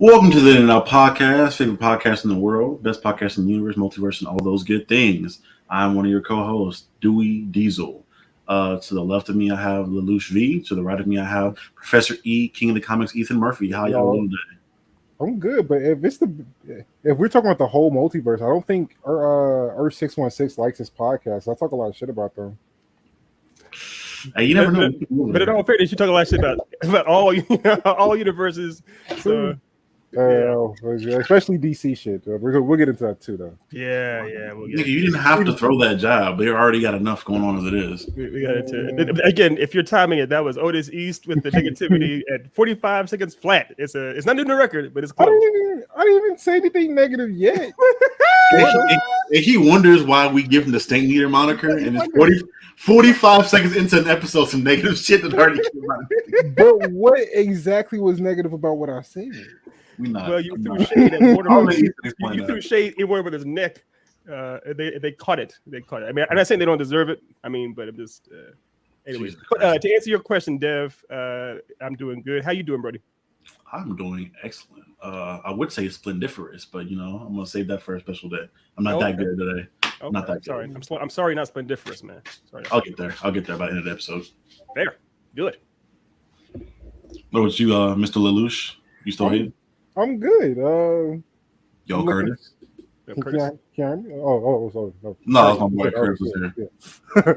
Welcome to the Now Podcast, favorite podcast in the world, best podcast in the universe, multiverse, and all those good things. I'm one of your co-hosts, Dewey Diesel. To the left of me, I have Lelouch V. To the right of me, I have Professor E, King of the Comics, Ethan Murphy. How y'all Yo, doing today? I'm good, but if we're talking about the whole multiverse, I don't think Earth 616 likes this podcast. I talk a lot of shit about them. Hey, you never But, know. but, but in all fairness, you talk a lot of shit about all all universes. So Especially DC shit. We'll get into that too, though. yeah, we'll get Nigga, you didn't have to throw that jab. They already got enough going on as it is. we got it. Again, if you're timing it, that was Otis East with the negativity at 45 seconds flat. It's not in the record, but it's I close. didn't even say anything negative yet. And he wonders why we give him the Stink Meter moniker, and it's 45 seconds into an episode, some negative shit that already came out. But what exactly was negative about what I said? We not. Well, you I'm threw not. shade at Warner I'll Brothers. let you explain You that. threw shade in Warner Brothers' neck. They caught it. They caught it. I mean, I'm not saying they don't deserve it. I mean, but I'm just anyways. Jesus But, Christ. to answer your question, Dev, I'm doing good. How you doing, Brody? I'm doing excellent. I would say splendiferous, but I'm gonna save that for a special day. I'm not that good today. Okay. Not that sorry. good. I'm sorry, not splendiferous, man. Sorry. I'll get there. I'll get there by the end of the episode. Fair. Good. What about you, Mr. Lelouch? You still here? I'm good. Yo, I'm looking- Curtis? Curtis. Can oh. No, I was my boy Curtis was here. Yeah.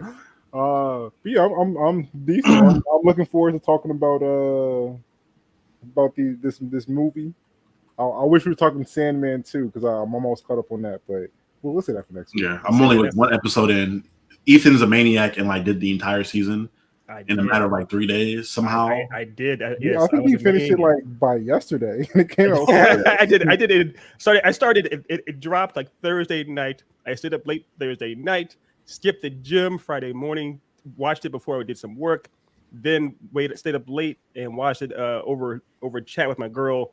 But yeah, I'm decent. I'm looking forward to talking about this movie. I wish we were talking Sandman too, because I'm almost caught up on that. But we'll say that for next week. Yeah, I'm only like one episode in. Ethan's a maniac and like did the entire season in a matter of like 3 days somehow. I did. Yeah, I think he finished it like by yesterday, and it came out. I did. I started. It dropped like Thursday night. I stayed up late Thursday night. Skipped the gym Friday morning. Watched it before I did some work. Then stayed up late and watched it over chat with my girl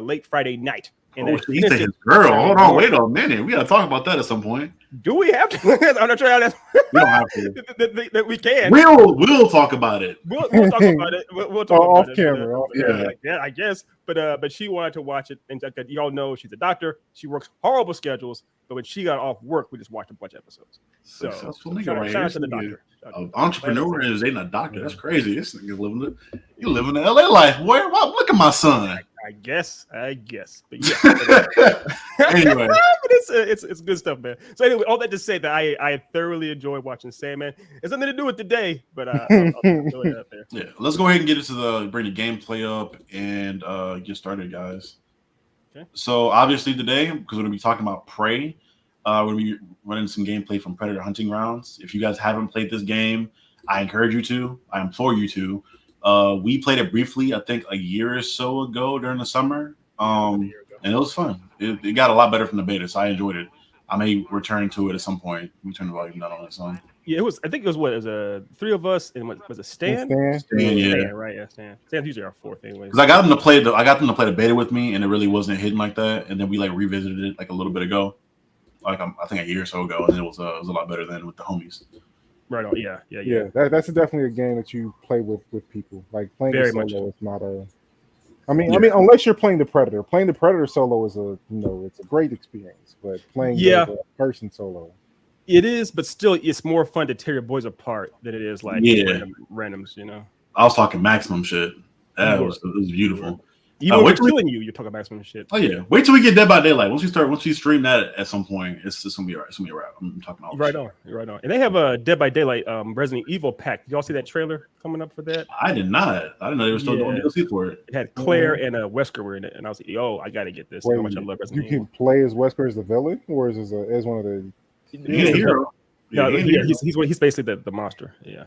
late Friday night. And He said his girl. Hold on, wait a minute. We gotta talk about that at some point. Do we have to? I'm not sure how that. We don't have to. that we can. We'll talk about it. We'll talk about it. We'll talk off about camera. it. Yeah, I guess. But she wanted to watch it, and y'all know she's a doctor. She works horrible schedules, but when she got off work, we just watched a bunch of episodes. So Successful nigga shout right out to here. the doctor. An entrepreneur is ain't a doctor. That's crazy. This nigga living the LA life, boy. Wow, look at my son. I guess. But yeah. Anyway, but it's good stuff, man. So anyway, all that to say that I thoroughly enjoy watching Sandman. It's nothing to do with today, but I'll throw it out there. yeah, let's go ahead and get into bring the gameplay up and get started, guys. Okay. So obviously today, because we're gonna be talking about Prey, we're gonna be running some gameplay from Predator Hunting Grounds. If you guys haven't played this game, I encourage you to. I implore you to. We played it briefly, I think a year or so ago during the summer, and it was fun. It got a lot better from the beta, so I enjoyed it. I may return to it at some point. We turned the volume down on that song. Yeah, it was. I think it was what? It was three of us, and what was it? Stan? Yeah, right. Yeah, Stan. Stan's usually our fourth, anyway. Because I got them to play the beta with me, and it really wasn't hitting like that. And then we like revisited it like a little bit ago, like I think a year or so ago, and it was a lot better than with the homies. Right on. Yeah. That's definitely a game that you play with people. Like playing Very it solo much so. is not a. I mean, unless you're playing the Predator. Playing the Predator solo is it's a great experience. But playing the person solo, it is. But still, it's more fun to tear your boys apart than it is like randoms. I was talking maximum shit. It was beautiful. Even when we're killing you, you're talking maximum shit. Oh yeah. Wait till we get Dead by Daylight. Once you stream that at some point, it's gonna be all right. It's gonna be all right. I'm talking all right on. And they have a Dead by Daylight Resident Evil pack. Did y'all see that trailer coming up for that? I did not. I didn't know they were still doing DLC for it. It had Claire and Wesker were in it, and I was like, "Yo, I gotta get this." Wait, how much I love Resident Evil. You can play as Wesker as the villain, or is as one of the? He's a hero. No, he's basically the monster. Yeah.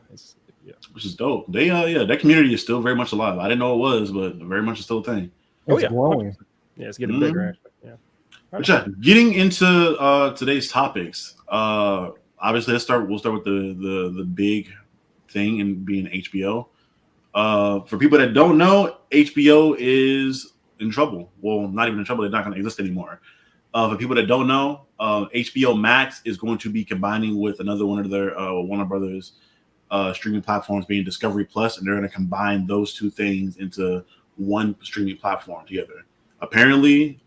Which is dope. They that community is still very much alive. I didn't know it was, but very much is still a thing. It's growing. Yeah, it's getting bigger. Actually. Yeah. But yeah, getting into today's topics. Obviously, we'll start with the big thing in being HBO. For people that don't know, HBO is in trouble. Well, not even in trouble. They're not going to exist anymore. For people that don't know, HBO Max is going to be combining with another one of their Warner Brothers streaming platforms, being Discovery Plus, and they're going to combine those two things into one streaming platform together. apparently,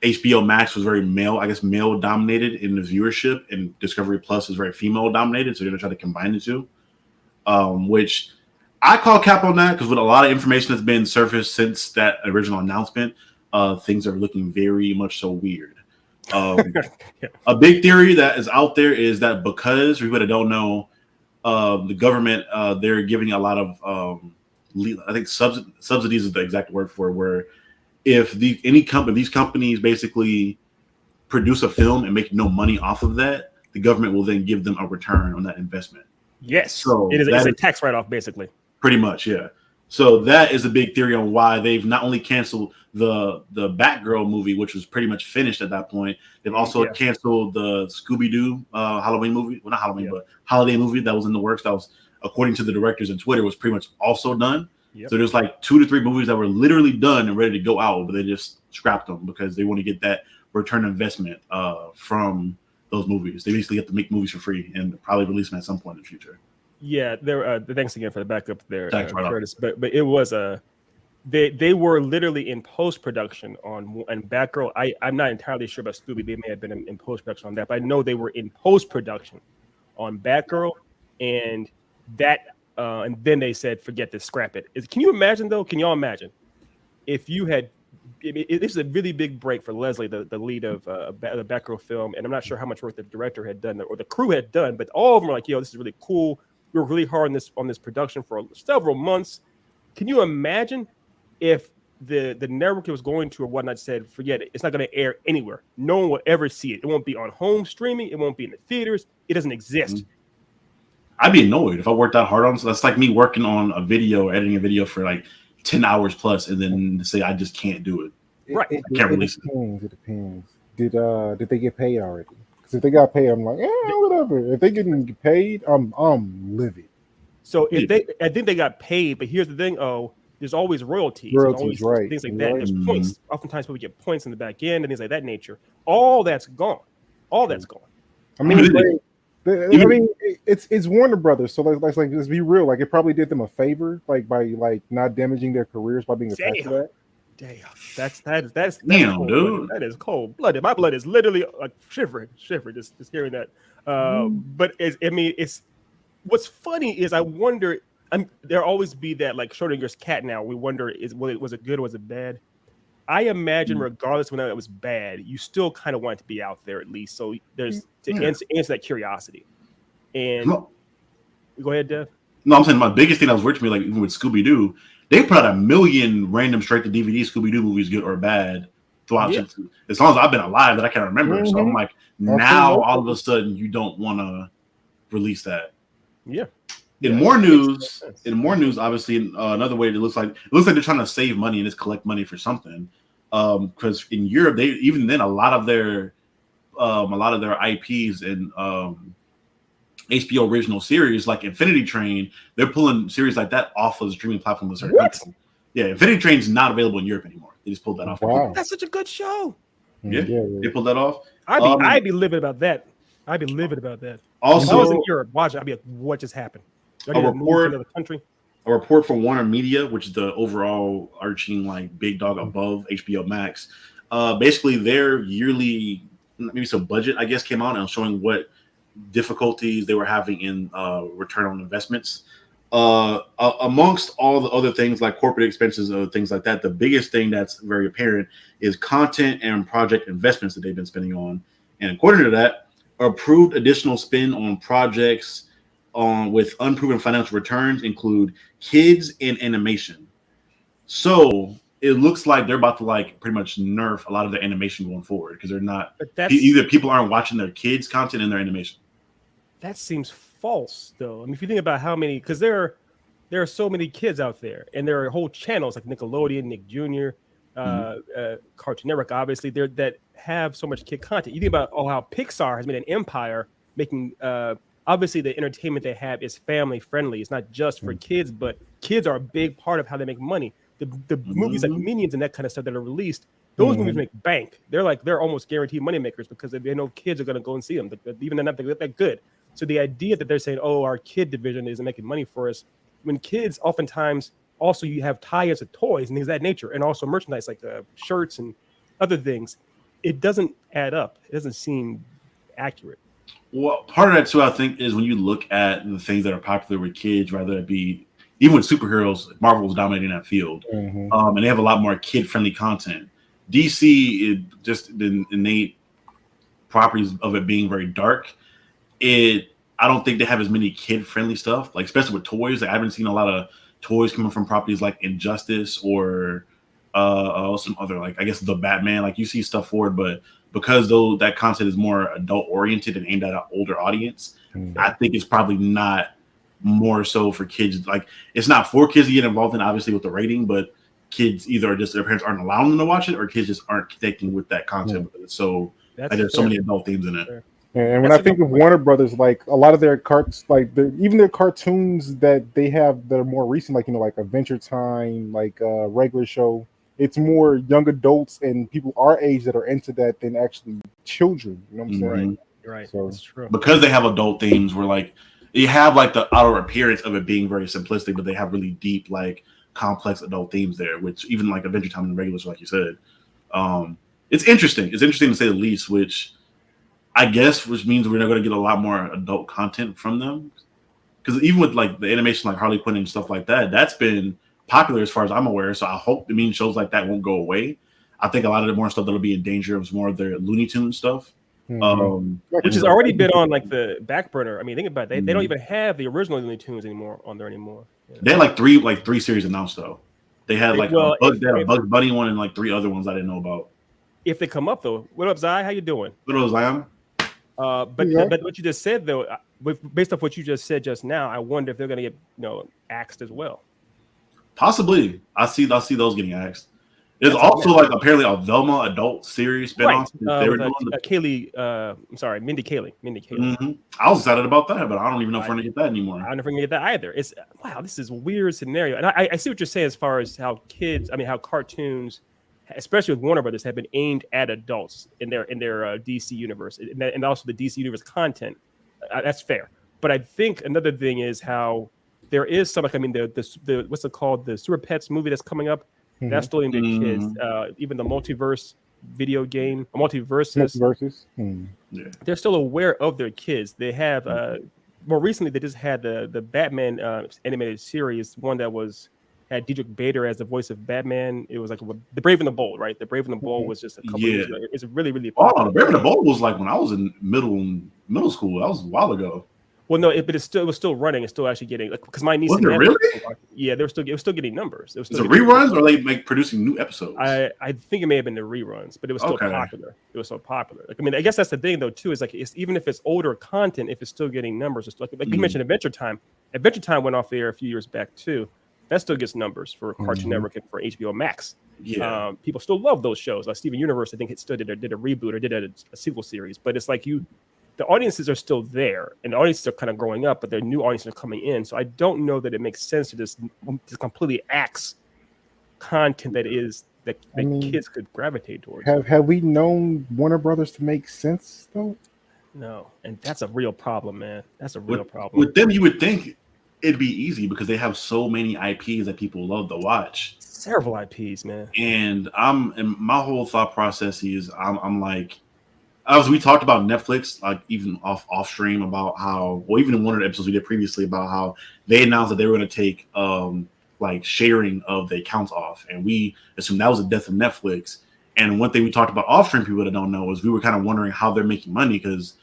HBO Max was very male dominated in the viewership, and Discovery Plus is very female dominated. So they're gonna try to combine the two, which I call cap on that because with a lot of information that's been surfaced since that original announcement, things are looking very much so weird. A big theory that is out there is that because for people that don't know, the government they're giving a lot of I think subsidies is the exact word for it, where if these companies basically produce a film and make no money off of that, the government will then give them a return on that investment. Yes, so it's a tax write-off, basically. Pretty much, yeah. So that is a big theory on why they've not only canceled the Batgirl movie, which was pretty much finished at that point. They've also canceled the Scooby-Doo Halloween movie. Well, not Halloween, but holiday movie that was in the works. That was, according to the directors on Twitter, was pretty much also done. Yep. So there's like 2 to 3 movies that were literally done and ready to go out, but they just scrapped them because they want to get that return investment from those movies. They basically have to make movies for free and probably release them at some point in the future. Yeah, there. Thanks again for the backup there, Curtis. But it was they were literally in post production on Batgirl. I'm not entirely sure about Scooby. They may have been in post production on that, but I know they were in post production on Batgirl, and that. And then they said, forget this, scrap it. Can you imagine, though? Can y'all imagine if you had – this is a really big break for Leslie, the lead of the Batgirl film, and I'm not sure how much work the director had done or the crew had done, but all of them were like, yo, this is really cool. We were really hard on this production for several months. Can you imagine if the network it was going to or whatnot said, forget it. It's not going to air anywhere. No one will ever see it. It won't be on home streaming. It won't be in the theaters. It doesn't exist. Mm-hmm. I'd be annoyed if I worked that hard on. So that's like me working on a video, editing a video for like 10 hours plus, and then say I just can't do it. Right. I can't release it. It depends. Did they get paid already? Because if they got paid, I'm like, whatever. If they getting paid, I'm livid. So if I think they got paid, but here's the thing. Oh, there's always royalties. Royalties, right? Things like that. Right. There's points. Oftentimes people get points in the back end and things like that nature. All that's gone. That's gone. I mean. It's Warner Brothers, so like let's be real. Like it probably did them a favor, like by like not damaging their careers by being attached to that. Damn, that's damn, cold, dude. That is cold blooded. My blood is literally like shivering just hearing that. But it's what's funny is I wonder. There'll always be that like Schrodinger's cat. Now we wonder was it good or was it bad? I imagine, regardless when it was bad, you still kind of want it to be out there at least. So there's to answer that curiosity. And go ahead, Dev. No, I'm saying my biggest thing that was weird to me, like even with Scooby Doo, they put out 1 million random straight to DVD Scooby Doo movies, good or bad, throughout as long as I've been alive that I can't remember. Mm-hmm. So I'm like, now all of a sudden you don't want to release that. Yeah. In more news, obviously, another way it looks like they're trying to save money and just collect money for something. Because in Europe, they even then a lot of their IPs and HBO original series like Infinity Train, they're pulling series like that off of the streaming platform of certain countries. Yeah, Infinity Train's not available in Europe anymore. They just pulled that off. Wow. That's such a good show. Yeah, they pulled that off. I'd be livid about that. I'd be livid about that. Also, if I was in Europe, watch it. I'd be like, what just happened? A report from Warner Media, which is the overall arching like big dog above HBO Max. Basically, their yearly maybe some budget, I guess, came out and showing what difficulties they were having in return on investments. Amongst all the other things like corporate expenses or things like that, the biggest thing that's very apparent is content and project investments that they've been spending on. And according to that, approved additional spend on projects with unproven financial returns include kids and animation. So it looks like they're about to like pretty much nerf a lot of their animation going forward because they're not either people aren't watching their kids' content in their animation. That seems false, though. I mean, if you think about how many, because there are so many kids out there, and there are whole channels like Nickelodeon, Nick Jr., Cartoon Network, obviously, that have so much kid content. You think about how Pixar has made an empire making. Obviously, the entertainment they have is family friendly. It's not just for kids, but kids are a big part of how they make money. The movies like Minions and that kind of stuff that are released, those movies make bank. They're almost guaranteed money makers because they know kids are going to go and see them. Even they're not that good. So the idea that they're saying, "Oh, our kid division isn't making money for us," when kids oftentimes also you have tie-ins of toys and things of that nature, and also merchandise like shirts and other things. It doesn't add up. It doesn't seem accurate. Well, part of that too, I think, is when you look at the things that are popular with kids, rather it be even with superheroes, Marvel was dominating that field, and they have a lot more kid-friendly content. DC, it just the innate properties of it being very dark. I don't think they have as many kid-friendly stuff, like especially with toys. I haven't seen a lot of toys coming from properties like Injustice or some other, like I guess the Batman. Like you see stuff for it, but because though that content is more adult oriented and aimed at an older audience, I think it's probably not more so for kids. Like it's not for kids to get involved in, obviously with the rating, but kids either just their parents aren't allowing them to watch it, or kids just aren't connecting with that content. So like, there's so many adult themes in it. And when I think of Warner Brothers, like a lot of their even their cartoons that they have that are more recent, like like Adventure Time, like regular show, it's more young adults and people our age that are into that than actually children. You know what I'm saying? Right. So, that's true. Because they have adult themes where like you have like the outer appearance of it being very simplistic, but they have really deep, like complex adult themes there, which even like Adventure Time and regular show, like you said, it's interesting. It's interesting to say the least, which means we're not going to get a lot more adult content from them. Because even with like the animation, like Harley Quinn and stuff like that, that's been popular as far as I'm aware. So I hope it means shows like that won't go away. I think a lot of the more stuff that'll be in danger is more of their Looney Tunes stuff. Which has already been on like the back burner. I mean, think about it. They don't even have the original Looney Tunes anymore on there anymore. Yeah. They had like three series announced though. They had like a Bugs Bunny one and like 3 other ones I didn't know about. If they come up though, what up, Zai? How you doing? What up, Zion? But what you just said though, based off what you just said just now, I wonder if they're going to get axed as well. Possibly, I see those getting axed. There's also like apparently a Velma adult series spinoff. Right. Mindy Kaling. I was excited about that, but I don't even know if we're gonna get that anymore. I'm never gonna get that either. It's this is a weird scenario, and I see what you're saying as far as how cartoons, especially with Warner Brothers, have been aimed at adults in their DC universe, and also the DC universe content. That's fair, but I think another thing is how there is some the what's it called, the Super Pets movie that's coming up. That's still aimed at kids. Even the multiverse video game, multiverses. They're still aware of their kids. They have more recently they just had the Batman animated series, one that had Diedrich Bader as the voice of Batman. It was like The Brave and the Bold, right? The Brave and the Bold was just a couple years ago. It's really, really popular. The Brave and the Bold was like when I was in middle school. That was a while ago. Well, no, but it was still running. It's still actually getting, because my niece. Was it really? Yeah, it was still getting numbers. Is it reruns, or are they like producing new episodes? I think it may have been the reruns, but it was still popular. It was so popular. Like, I mean, I guess that's the thing though too. Is like even if it's older content, if it's still getting numbers, it's like you mentioned Adventure Time. Adventure Time went off the air a few years back too. That still gets numbers for Cartoon Network and for HBO Max. Yeah, people still love those shows. Like Steven Universe, I think it still did a reboot or did a sequel series. But it's like the audiences are still there, and the audiences are kind of growing up, but the new audiences are coming in. So I don't know that it makes sense to just completely axe content that kids could gravitate towards. Have we known Warner Brothers to make sense though? No, and that's a real problem, man. That's a real problem. With them, you would think it'd be easy because they have so many IPs that people love to watch. Several IPs, man. And my whole thought process is I'm like, as we talked about Netflix, like even off stream about how, well, even in one of the episodes we did previously about how they announced that they were going to take like sharing of the accounts off, and we assumed that was the death of Netflix. And one thing we talked about off stream, people that don't know, is we were kind of wondering how they're making money, because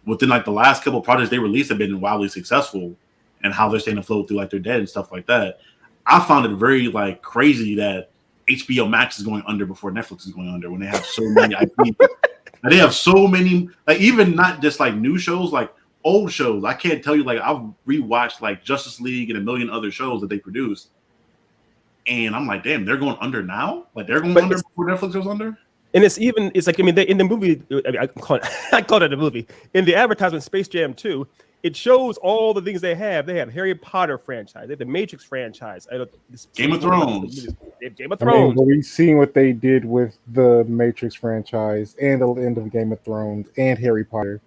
within like the last couple of projects they released have been wildly successful, and how they're staying afloat through like their dead and stuff like that. I found it very like crazy that HBO Max is going under before Netflix is going under when they have so many IPs. They have so many, like even not just like new shows, like old shows. I can't tell you, like I've rewatched like Justice League and a million other shows that they produced, and I'm like, damn, they're going under now. Like they're going under before Netflix goes under. And it's like, I mean, in the movie, I call it a movie. In the advertisement, Space Jam 2, it shows all the things they have. They have Harry Potter franchise, they have the Matrix franchise, Game of Thrones. Game of Thrones. We've seen what they did with the Matrix franchise and the end of Game of Thrones and Harry Potter.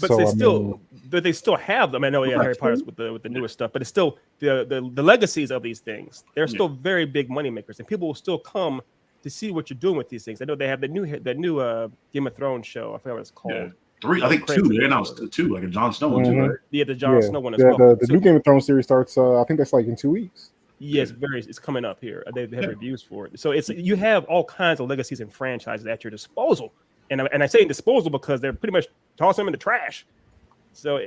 But but they still have them. I know, yeah, Right. Harry Potter's with the newest stuff, but it's still the legacies of these things. They're still very big money makers, and people will still come to see what you're doing with these things. I know they have the new Game of Thrones show. I forgot what it's called. 3, I think 2. They announced 2, like a Jon Snow one too, right? Yeah, the Jon Snow one as Yeah, well. the new Game of Thrones series starts. I think that's like in 2 weeks. Yeah, it's coming up here. They have reviews for it. So you have all kinds of legacies and franchises at your disposal. And I say in disposal because they're pretty much tossing them in the trash. So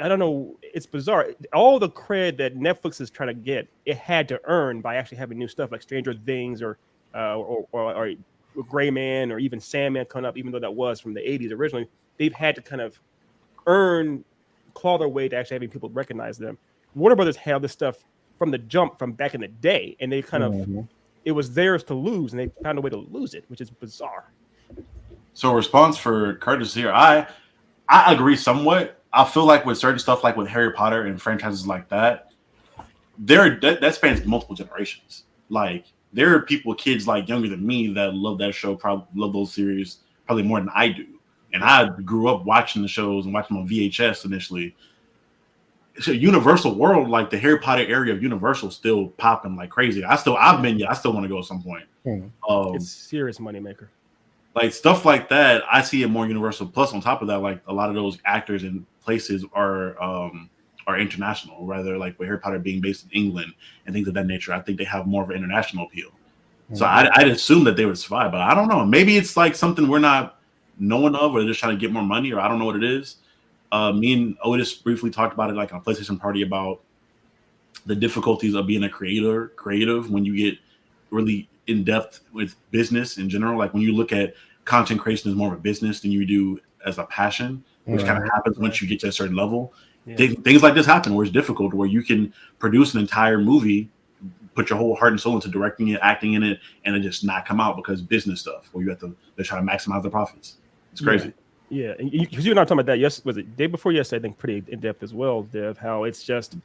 I don't know. It's bizarre. All the cred that Netflix is trying to get, it had to earn by actually having new stuff like Stranger Things or Gray Man or even Sandman coming up, even though that was from the 80s originally. They've had to kind of claw their way to actually having people recognize them. Warner Brothers had this stuff from the jump from back in the day, and they kind of it was theirs to lose, and they found a way to lose it, which is bizarre. So a response for Curtis here, I agree somewhat. I feel like with certain stuff, like with Harry Potter and franchises like that, that spans multiple generations. Like there are kids like younger than me that love that show, probably love those series probably more than I do. And I grew up watching the shows and watching them on VHS initially. So Universal World, like the Harry Potter area of Universal, still popping like crazy. I still want to go at some point. It's serious moneymaker. Like stuff like that, I see it more Universal. Plus, on top of that, like a lot of those actors and places are international. Rather, like with Harry Potter being based in England and things of that nature, I think they have more of an international appeal. So I'd assume that they would survive, but I don't know. Maybe it's like something we're not knowing of, or they're just trying to get more money, or I don't know what it is. Me and Otis briefly talked about it like on a PlayStation party about the difficulties of being a creative when you get really in depth with business in general. Like when you look at content creation as more of a business than you do as a passion, which kind of happens once you get to a certain level. Things like this happen where it's difficult, where you can produce an entire movie, put your whole heart and soul into directing it, acting in it, and it just not come out because business stuff where they're trying to maximize the profits. It's crazy. Yeah, and because you're not talking about that. Yes, was it day before yesterday? I think pretty in depth as well, Dev. How it's just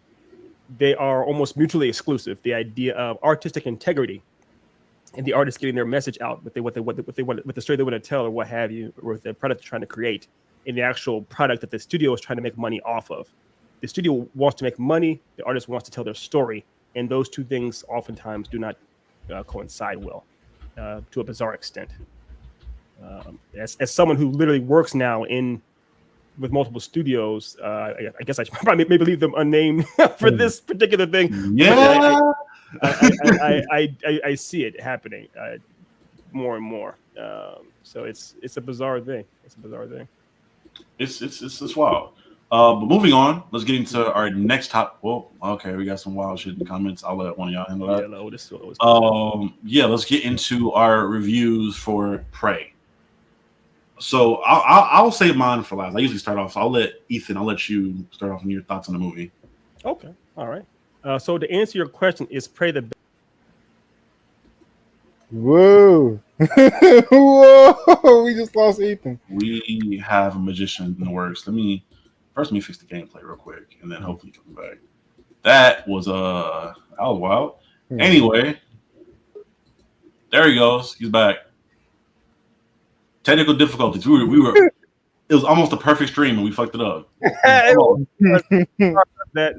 they are almost mutually exclusive. The idea of artistic integrity and the artist getting their message out, what they want, with the story they want to tell, or what have you, or with the product they're trying to create, and the actual product that the studio is trying to make money off of. The studio wants to make money. The artist wants to tell their story, and those two things oftentimes do not coincide well, to a bizarre extent. As someone who literally works now with multiple studios, I guess I should probably maybe leave them unnamed for this particular thing. Yeah, I see it happening more and more. So it's a bizarre thing. It's wild. But moving on, let's get into our next top. Well, okay, we got some wild shit in the comments. I'll let one of y'all handle that. Let's get into our reviews for Prey. So I'll save mine for last. I usually start off. So I'll let you start off on your thoughts on the movie. Okay, all right. So to answer your question, is Prey the best? Whoa! Whoa! We just lost Ethan. We have a magician in the works. Let me fix the gameplay real quick, and then hopefully come back. That was wild. Anyway, there he goes. He's back. Technical difficulties. We were. It was almost a perfect stream, and we fucked it up.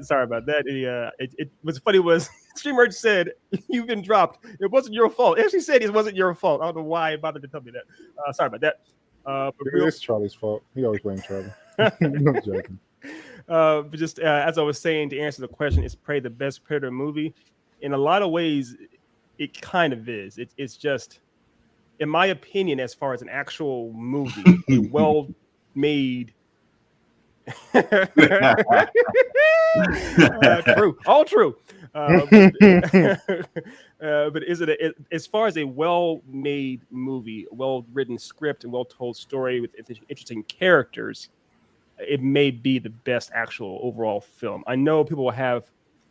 Sorry about that. It was funny. Was streamer said you've been dropped. It wasn't your fault. It actually said it wasn't your fault. I don't know why it bothered to tell me that. Sorry about that. It's Charlie's fault. He always blames Charlie. I'm joking. But just as I was saying, to answer the question, is Prey the best Predator movie? In a lot of ways, it kind of is. It's just, in my opinion, as far as an actual movie, a well-made. True, all true. But is it as far as a well-made movie, well-written script, and well-told story with interesting characters? It may be the best actual overall film. I know people will have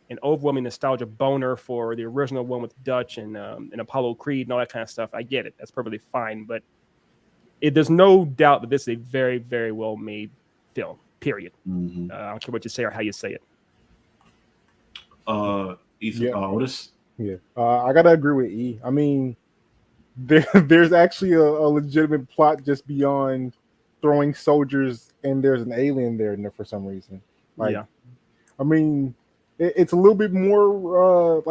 an overwhelming nostalgia boner for the original one with Dutch and Apollo Creed and all that kind of stuff. I get it. That's perfectly fine. But there's no doubt that this is a very, very well-made film, period. I don't care what you say or how you say it. Ethan, Otis? Yeah. I got to agree with E. I mean, there's actually a legitimate plot just beyond throwing soldiers and there's an alien there for some reason. Like, Yeah. I mean, it's a little bit more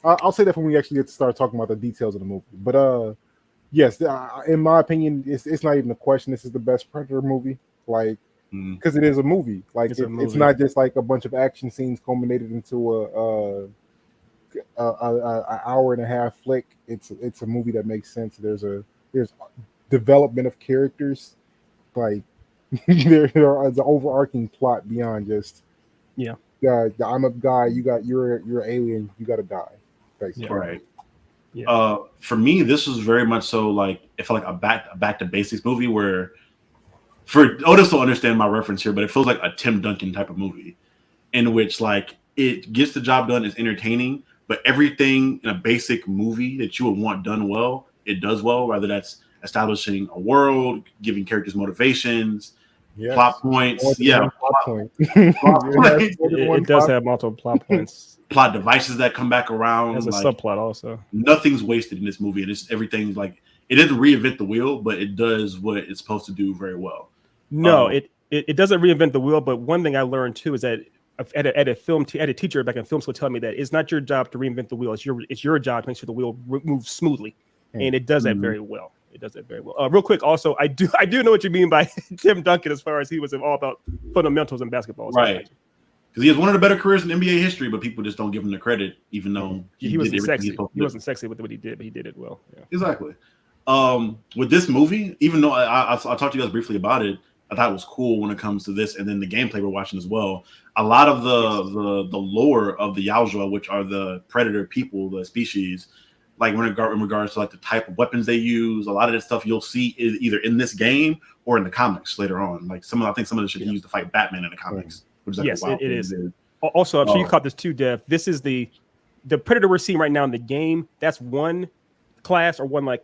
I'll say that when we actually get to start talking about the details of the movie. But yes, in my opinion, it's not even a question. This is the best Predator movie, like, because it is a movie. Like, it's not just like a bunch of action scenes culminated into a hour and a half flick. It's a movie that makes sense. There's development of characters, like there is an overarching plot beyond just I'm a guy, you're an alien, you gotta die, basically. Right. Yeah. For me, this was very much so like it felt like a back to basics movie where, for Otis will understand my reference here, but it feels like a Tim Duncan type of movie in which like it gets the job done, it's entertaining, but everything in a basic movie that you would want done well, it does well, whether that's establishing a world, giving characters motivations, plot points. Plot points. It does have multiple plot points. Plot devices that come back around. There's a subplot also. Nothing's wasted in this movie, and everything's like it doesn't reinvent the wheel, but it does what it's supposed to do very well. No, it doesn't reinvent the wheel. But one thing I learned too is that at a teacher back in film school tell me that it's not your job to reinvent the wheel. It's your job to make sure the wheel moves smoothly, and it does that very well. It does that very well. Real quick, also, I do know what you mean by Tim Duncan as far as he was all about fundamentals in basketball. Right. Because he has one of the better careers in NBA history, but people just don't give him the credit, even though he wasn't sexy. He wasn't sexy with what he did, but he did it well. Yeah. Exactly. With this movie, even though I talked to you guys briefly about it, I thought it was cool when it comes to this, and then the gameplay we're watching as well. A lot of the lore of the Yaojua, which are the predator people, the species, like in regards to like the type of weapons they use, a lot of this stuff you'll see is either in this game or in the comics later on. Like I think some of this shit he used to fight Batman in the comics. Which is like yes, it is. Also, I'm sure you caught this too, Dev. This is the predator we're seeing right now in the game. That's one class or one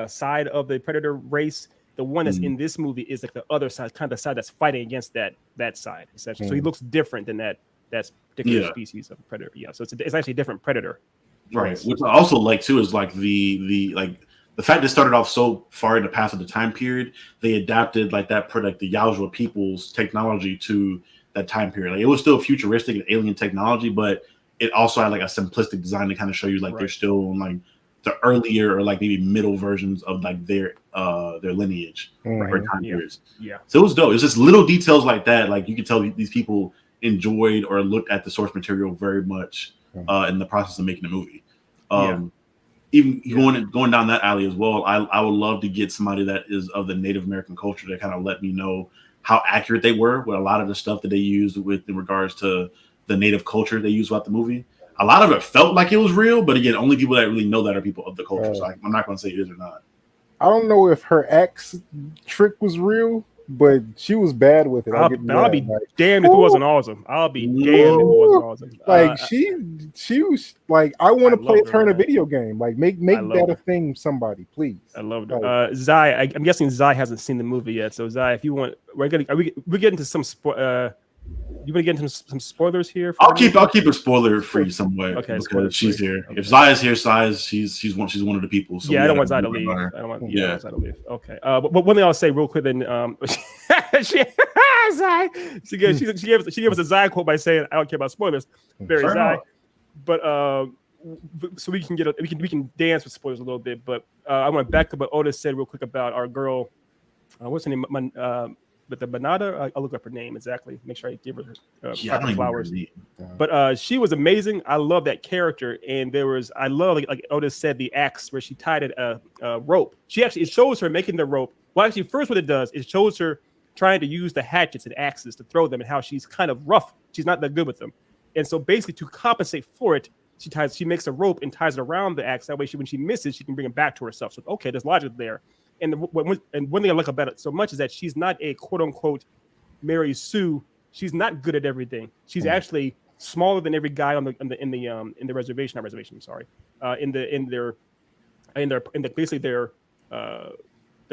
side of the predator race. The one that's in this movie is like the other side, kind of the side that's fighting against that side, essentially. So he looks different than that particular species of predator. Yeah, so it's actually a different predator. Right. Which I also like too is like the fact that it started off so far in the past of the time period, they adapted like that product, the Yaojua people's technology to that time period. Like it was still futuristic and alien technology, but it also had like a simplistic design to kind of show you like they're still in like the earlier or like maybe middle versions of like their lineage or time periods. Yeah. So it was dope. It was just little details like that. Like you could tell these people enjoyed or looked at the source material very much in the process of making the movie. Even going down that alley as well, I would love to get somebody that is of the Native American culture to kind of let me know how accurate they were with a lot of the stuff that they used in regards to the Native culture they used throughout the movie. A lot of it felt like it was real, but again, only people that really know that are people of the culture. So I'm not going to say it is or not. I don't know if her axe trick was real, but she was bad with it. I'll be damned if it wasn't awesome. I'll be damned if it wasn't awesome. Like she was like, I want to play her in a video game. Like make that a thing, somebody, please. I love it. Zai, I'm guessing Zai hasn't seen the movie yet. So Zai, if you want, we're getting to some you want to get into some spoilers here? I'll keep it spoiler free some way. Okay, because she's here. Okay. If Zaya's here, she's one of the people. So I don't want Zaya to leave. I don't want Zaya to leave. Okay. But one thing I'll say real quick, then she gave us a Zaya quote by saying, "I don't care about spoilers." Very Zaya. But so we can dance with spoilers a little bit. But I want to back up what Otis said real quick about our girl. What's her name? But the Banada, I'll look up her name exactly. Make sure I give her flowers. But she was amazing. I love that character, and I love like Otis said, the axe where she tied a rope. It shows her making the rope. Well, actually, first what it does, it shows her trying to use the hatchets and axes to throw them, and how she's kind of rough. She's not that good with them, and so basically to compensate for it, she makes a rope and ties it around the axe. That way, when she misses, she can bring it back to herself. So okay, there's logic there. And one thing I like about it so much is that she's not a quote unquote Mary Sue. She's not good at everything. She's actually smaller than every guy in the reservation. Not reservation. I'm sorry. In the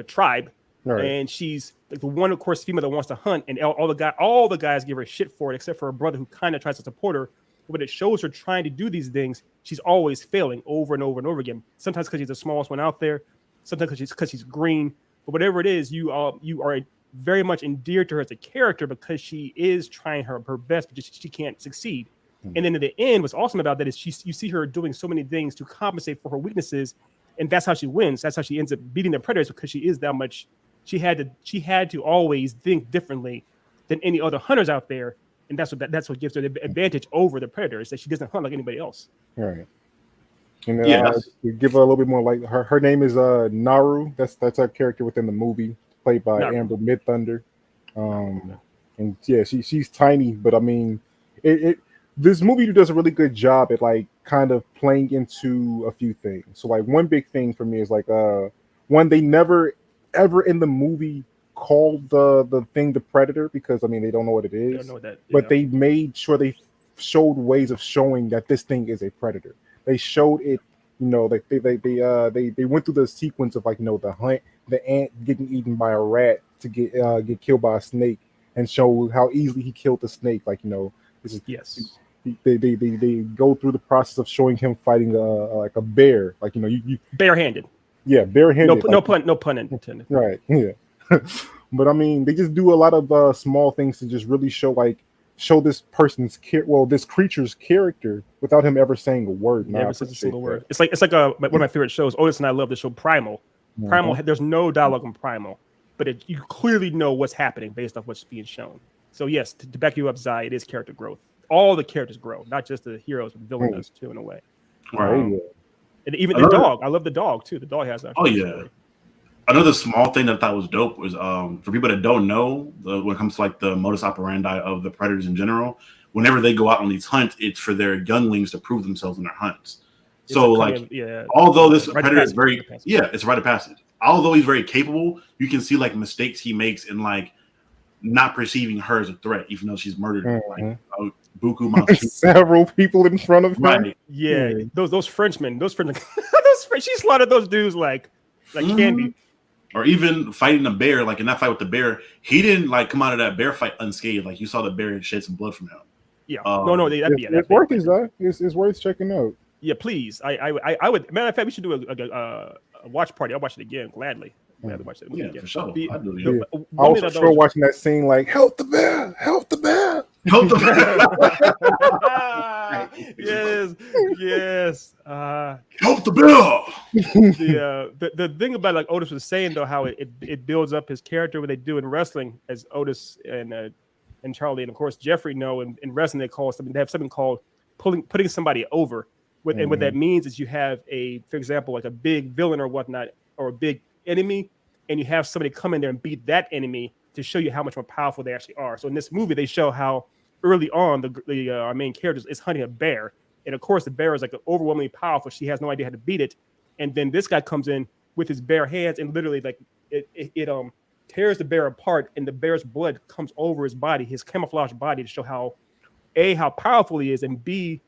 tribe. Right. And she's like the one, of course, female that wants to hunt, and all the guys give her shit for it, except for her brother who kind of tries to support her. But when it shows her trying to do these things, she's always failing over and over and over again. Sometimes because she's the smallest one out there. sometimes because she's green, but whatever it is, you are very much endeared to her as a character because she is trying her best, but she can't succeed. And then at the end, what's awesome about that is you see her doing so many things to compensate for her weaknesses, and that's how she wins. That's how she ends up beating the predators, because she is that much. She had to always think differently than any other hunters out there, and that's what gives her the advantage over the predators, that she doesn't hunt like anybody else. Right. And then to give her a little bit more, like her name is Naru. That's her character within the movie, played by Naru. Amber Midthunder. And yeah, she's tiny, but I mean, this movie does a really good job at like kind of playing into a few things. So like one big thing for me is like one, they never ever in the movie called the thing the predator, because I mean they don't know what it is. They don't know what that, but they made sure they showed ways of showing that this thing is a predator. They showed it, you know, they went through the sequence of like, you know, the hunt, the ant getting eaten by a rat to get killed by a snake, and show how easily he killed the snake. Like, you know, this is they go through the process of showing him fighting like a bear, like, you know, you barehanded. Yeah, barehanded. No pun intended. Right. Yeah. But I mean, they just do a lot of small things to just really show this person's this creature's character without him ever saying a word. Never says a single word. It's like one of my favorite shows. Otis and I love the show Primal. Primal, there's no dialogue in Primal, but you clearly know what's happening based off what's being shown. So yes, to back you up, Zai, it is character growth. All the characters grow, not just the heroes, but the villain does too, in a way. And even the dog. I love the dog too. The dog has that. Another small thing that I thought was dope was for people that don't know, when it comes to like the modus operandi of the predators in general, whenever they go out on these hunts, it's for their younglings to prove themselves in their hunts. So like, although this predator is very, it's a rite of passage. Although he's very capable, you can see like mistakes he makes in like not perceiving her as a threat, even though she's murdered like buku several people in front of him. Right. Yeah, those Frenchmen, she slaughtered those dudes like candy. Or even fighting a bear, like in that fight with the bear, he didn't like come out of that bear fight unscathed. Like you saw the bear shed some blood from him. Yeah, it's worth it, though. It's worth checking out. Yeah, please. I would. Matter of fact, we should do a watch party. I'll watch it again gladly. Watch it again. For sure. I was for sure watching that scene like, help the bear, help the bear. Help the bear. yes. Help the bear. The thing about, like Otis was saying though, how it builds up his character, what they do in wrestling, as Otis and Charlie and of course Jeffrey know, in wrestling they have something called putting somebody over. And what that means is you have for example, like a big villain or whatnot, or a big enemy, and you have somebody come in there and beat that enemy to show you how much more powerful they actually are. So in this movie, they show how early on our main character is hunting a bear, and of course the bear is like overwhelmingly powerful. She has no idea how to beat it, and then this guy comes in with his bare hands and literally like it tears the bear apart, and the bear's blood comes over his body, his camouflage body, to show how powerful he is, and B,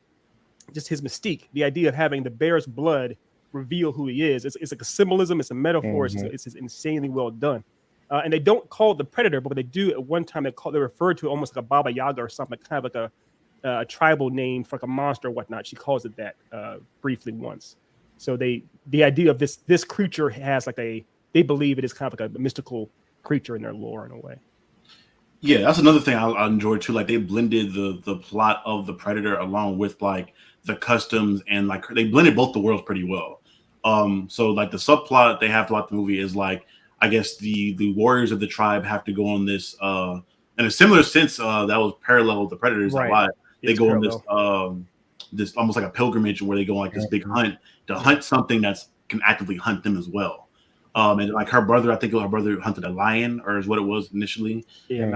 just his mystique. The idea of having the bear's blood reveal who he is. It's like a symbolism. It's a metaphor. It's insanely well done. And they don't call it the predator, but they do at one time. They refer to it almost like a Baba Yaga or something, kind of like a tribal name for like a monster or whatnot. She calls it that briefly once. So the idea of this creature has like they believe it is kind of like a mystical creature in their lore in a way. Yeah, that's another thing I enjoyed too. Like they blended the plot of the Predator along with like the customs, and like they blended both the worlds pretty well. So like the subplot they have throughout the movie is like, I guess the warriors of the tribe have to go on this in a similar sense that was parallel with the Predators. Right. A lot. They go parallel. on this almost like a pilgrimage where they go on like this big hunt to hunt something that's can actively hunt them as well. And like her brother, I think her brother hunted a lion, or is what it was initially. Yeah, and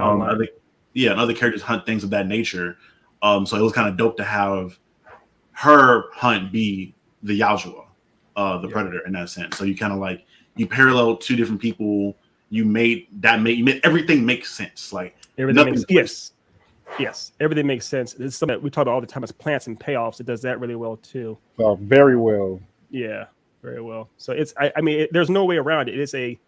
other characters hunt things of that nature. So it was kind of dope to have her hunt be the Yahushua, the Predator in that sense. So you kind of like you parallel two different people. You made everything make sense. Like everything makes yes, everything makes sense. It's something that we talk about all the time as plants and payoffs. It does that really well too. Very well. Yeah. Very well. So I mean, there's no way around it. It's a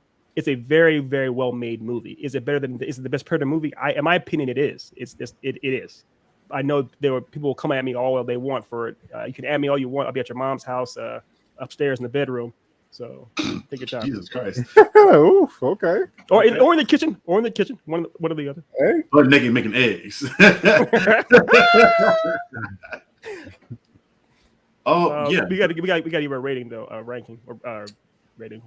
very, very well made movie. Is it the best Predator movie? In my opinion, it is. It is. I know people will come at me all they want for it. You can add me all you want. I'll be at your mom's house upstairs in the bedroom. So take your time. Jesus Christ. Oof, okay. Or in the kitchen. Or in the kitchen. One or the other. Hey. But naked making eggs. Oh yeah. We got to give a rating though, ranking or rating.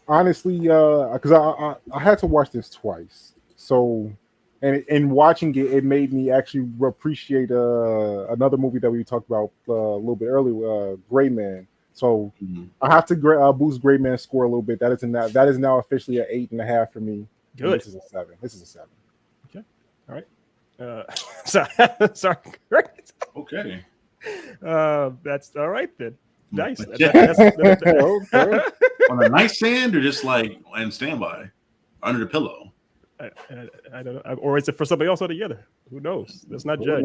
Honestly, because I had to watch this twice, so and in watching it, it made me actually appreciate another movie that we talked about a little bit earlier, Gray Man. So I have to boost Gray Man's score a little bit. That is now officially an 8.5 for me. Good. This is a 7. This is a 7. Okay. All right. Sorry. Okay. That's all right then. Nice. Okay. On a nightstand or just like on standby under the pillow? I don't know. Or is it for somebody else altogether? Who knows? Let's not judge.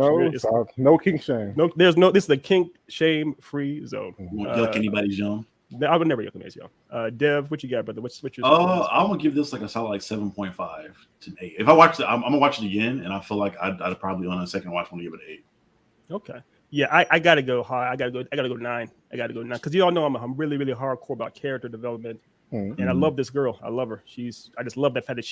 No kink shame. No, there's no. This is the kink shame free zone. Won't yuck anybody's young. I would never yuck anybody's young. Dev, what you got, brother? What's your? I'm gonna give this like a solid like 7.5 to 8. If I watch it, I'm gonna watch it again, and I feel like I'd probably on a second watch want to give it an 8. Okay. Yeah, I gotta go high. I gotta go 9. Because you all know I'm really, really hardcore about character development. And I love this girl. I love her. I just love the fact that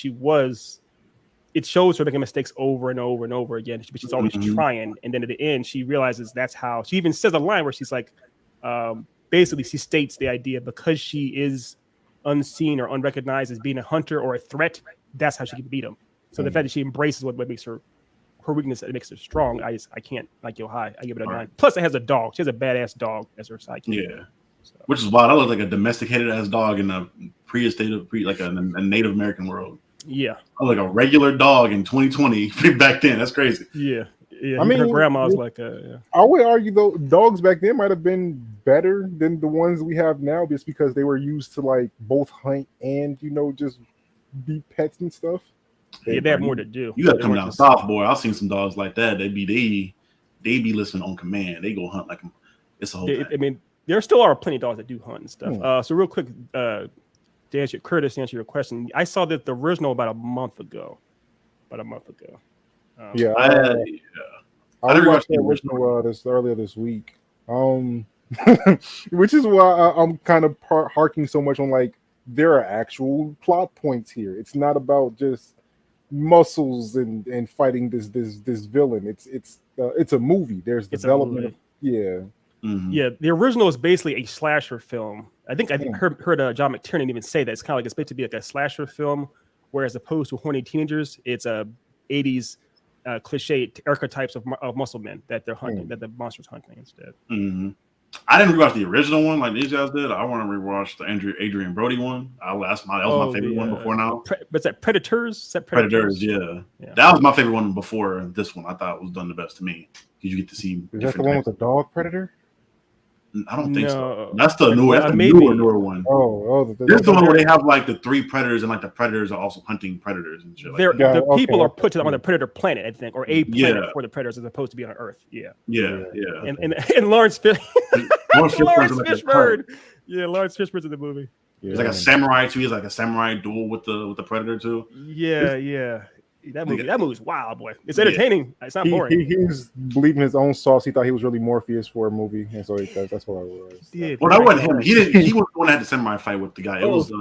it shows her making mistakes over and over and over again, but she's always trying. And then at the end, she realizes that's how she even says a line where she's like, basically, she states the idea because she is unseen or unrecognized as being a hunter or a threat, that's how she can beat him. So the fact that she embraces what makes her weakness, that makes her strong, I can't like go high. I give it a 9. Right. Plus, it has a dog. She has a badass dog as her sidekick. Yeah. So. Which is wild. I look like a domesticated ass dog in a like a Native American world. Yeah. I look like a regular dog in 2020 back then. That's crazy. Yeah. I mean, her grandma's like I would argue though, dogs back then might have been better than the ones we have now, just because they were used to like both hunt and just be pets and stuff. They have more to do. You got to come down south, boy. I've seen some dogs like that. They be listening on command. They go hunt like it's a whole thing. I mean, there still are plenty of dogs that do hunt and stuff. So real quick, to answer your question, I saw the original about a month ago. I rewatched the original earlier this week. Which is why I'm kind of harking so much on like there are actual plot points here. It's not about just muscles and fighting this villain. It's a movie. There's development. Yeah. Mm-hmm. Yeah, the original is basically a slasher film. I think heard John McTiernan even say that it's kind of like it's meant to be like a slasher film, where as opposed to horny teenagers, it's a 80s cliche archetypes of muscle men that they're hunting, that the monster's hunting instead. Mm-hmm. I didn't rewatch the original one like these guys did. I want to rewatch the Adrian Brody one. That was my favorite one before now. But that Predators? Predators, yeah. That was my favorite one before this one. I thought it was done the best to me because you get to see. Is that the one with the dog predator? I don't think so. That's the newer. That's the newer one. This is the one where they have like the 3 predators, and like the predators are also hunting predators and shit. The people are put on the predator planet, I think, or a planet for the predators, as opposed to be on Earth. Yeah. And Lawrence Fishburne. Lawrence Fishburne's in the movie. He's like a samurai too. He's like a samurai duel with the predator too. Yeah. That movie's wild, boy. It's entertaining. It's not boring. He was believing his own sauce. He thought he was really Morpheus for a movie, and so that's what I was. Well, that wasn't him. He was the one that had the samurai fight with the guy. It was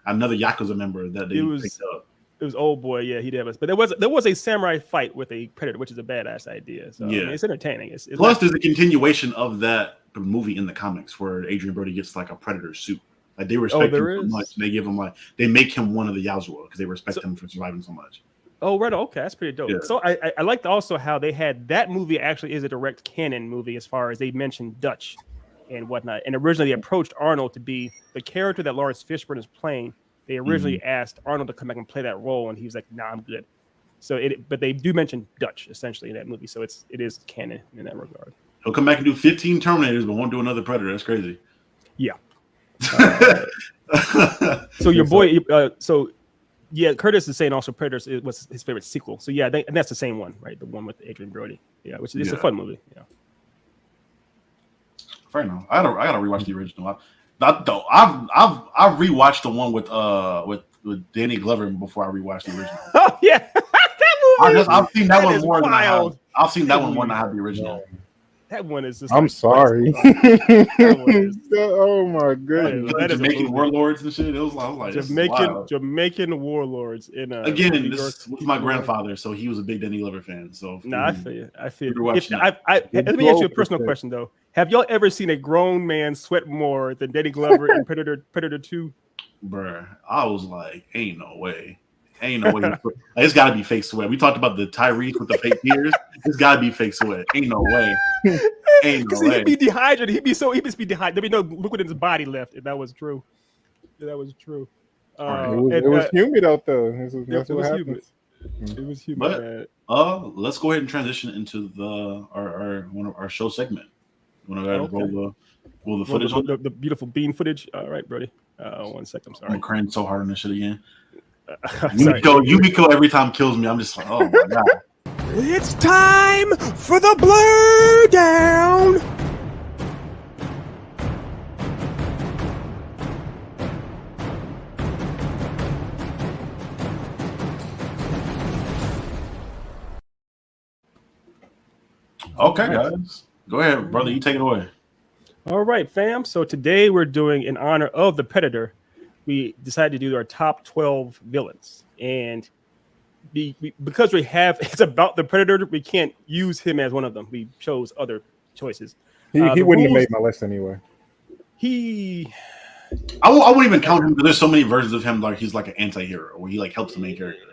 another Yakuza member that they picked up. It was old boy, yeah, he did. But there was a samurai fight with a predator, which is a badass idea. So I mean, it's entertaining. It's Plus, there's a continuation of that movie in the comics where Adrian Brody gets like a predator suit. Like they respect him so much. They give him they make him one of the Yazuo because they respect him for surviving so much. Oh, right. Okay, that's pretty dope. Yeah. So I liked also how they had that movie actually is a direct canon movie as far as they mentioned Dutch and whatnot. And originally they approached Arnold to be the character that Lawrence Fishburne is playing. They originally asked Arnold to come back and play that role, and he was like, "Nah, I'm good." So but they do mention Dutch essentially in that movie, so it is canon in that regard. He'll come back and do 15 Terminators, but won't do another Predator. That's crazy. Yeah. So your boy, Curtis is saying also Predators was his favorite sequel. So yeah, and that's the same one, right? The one with Adrian Brody. Yeah, which is a fun movie. Yeah. Fair enough. I gotta rewatch the original. I've rewatched the one with Danny Glover before I rewatched the original. Oh yeah, that movie. I've seen that one more than I have. I've seen that one more than I have the original. That one is just. I'm sorry. That one is. Oh my goodness. That is a Jamaican movie. warlords and shit. It was I was like this is wild. Jamaican warlords in Again, New this York. was my grandfather, so he was a big Danny Glover fan. So Nah, I feel you. I feel we were you. If, watching let me ask you a personal question though. Have y'all ever seen a grown man sweat more than Danny Glover in Predator 2? bruh, I was like, ain't no way. Ain't no way. Like, it's got to be fake sweat. We talked about the Tyrese with the fake tears. It's got to be fake sweat. Ain't no way. Ain't no way. He'd be dehydrated. He'd just be dehydrated. There'd be no liquid in his body left. If that was true. It was humid out there. That's what happens. It was humid. But let's go ahead and transition into our one of our show segment. You want to go ahead and roll the footage on the beautiful bean footage. All right, Brody. 1 second. I'm sorry. I'm crying so hard on this shit again. Yumiko every time kills me. I'm just like, oh my god. It's time for the blur down. Okay, guys. Go ahead, brother. You take it away. All right, fam. So today we're doing in honor of the Predator. We decided to do our top 12 villains, and because it's about the Predator, we can't use him as one of them. We chose other choices. He wouldn't have made my list anyway. I won't even count him because there's so many versions of him. Like he's like an anti-hero where he like helps the main character.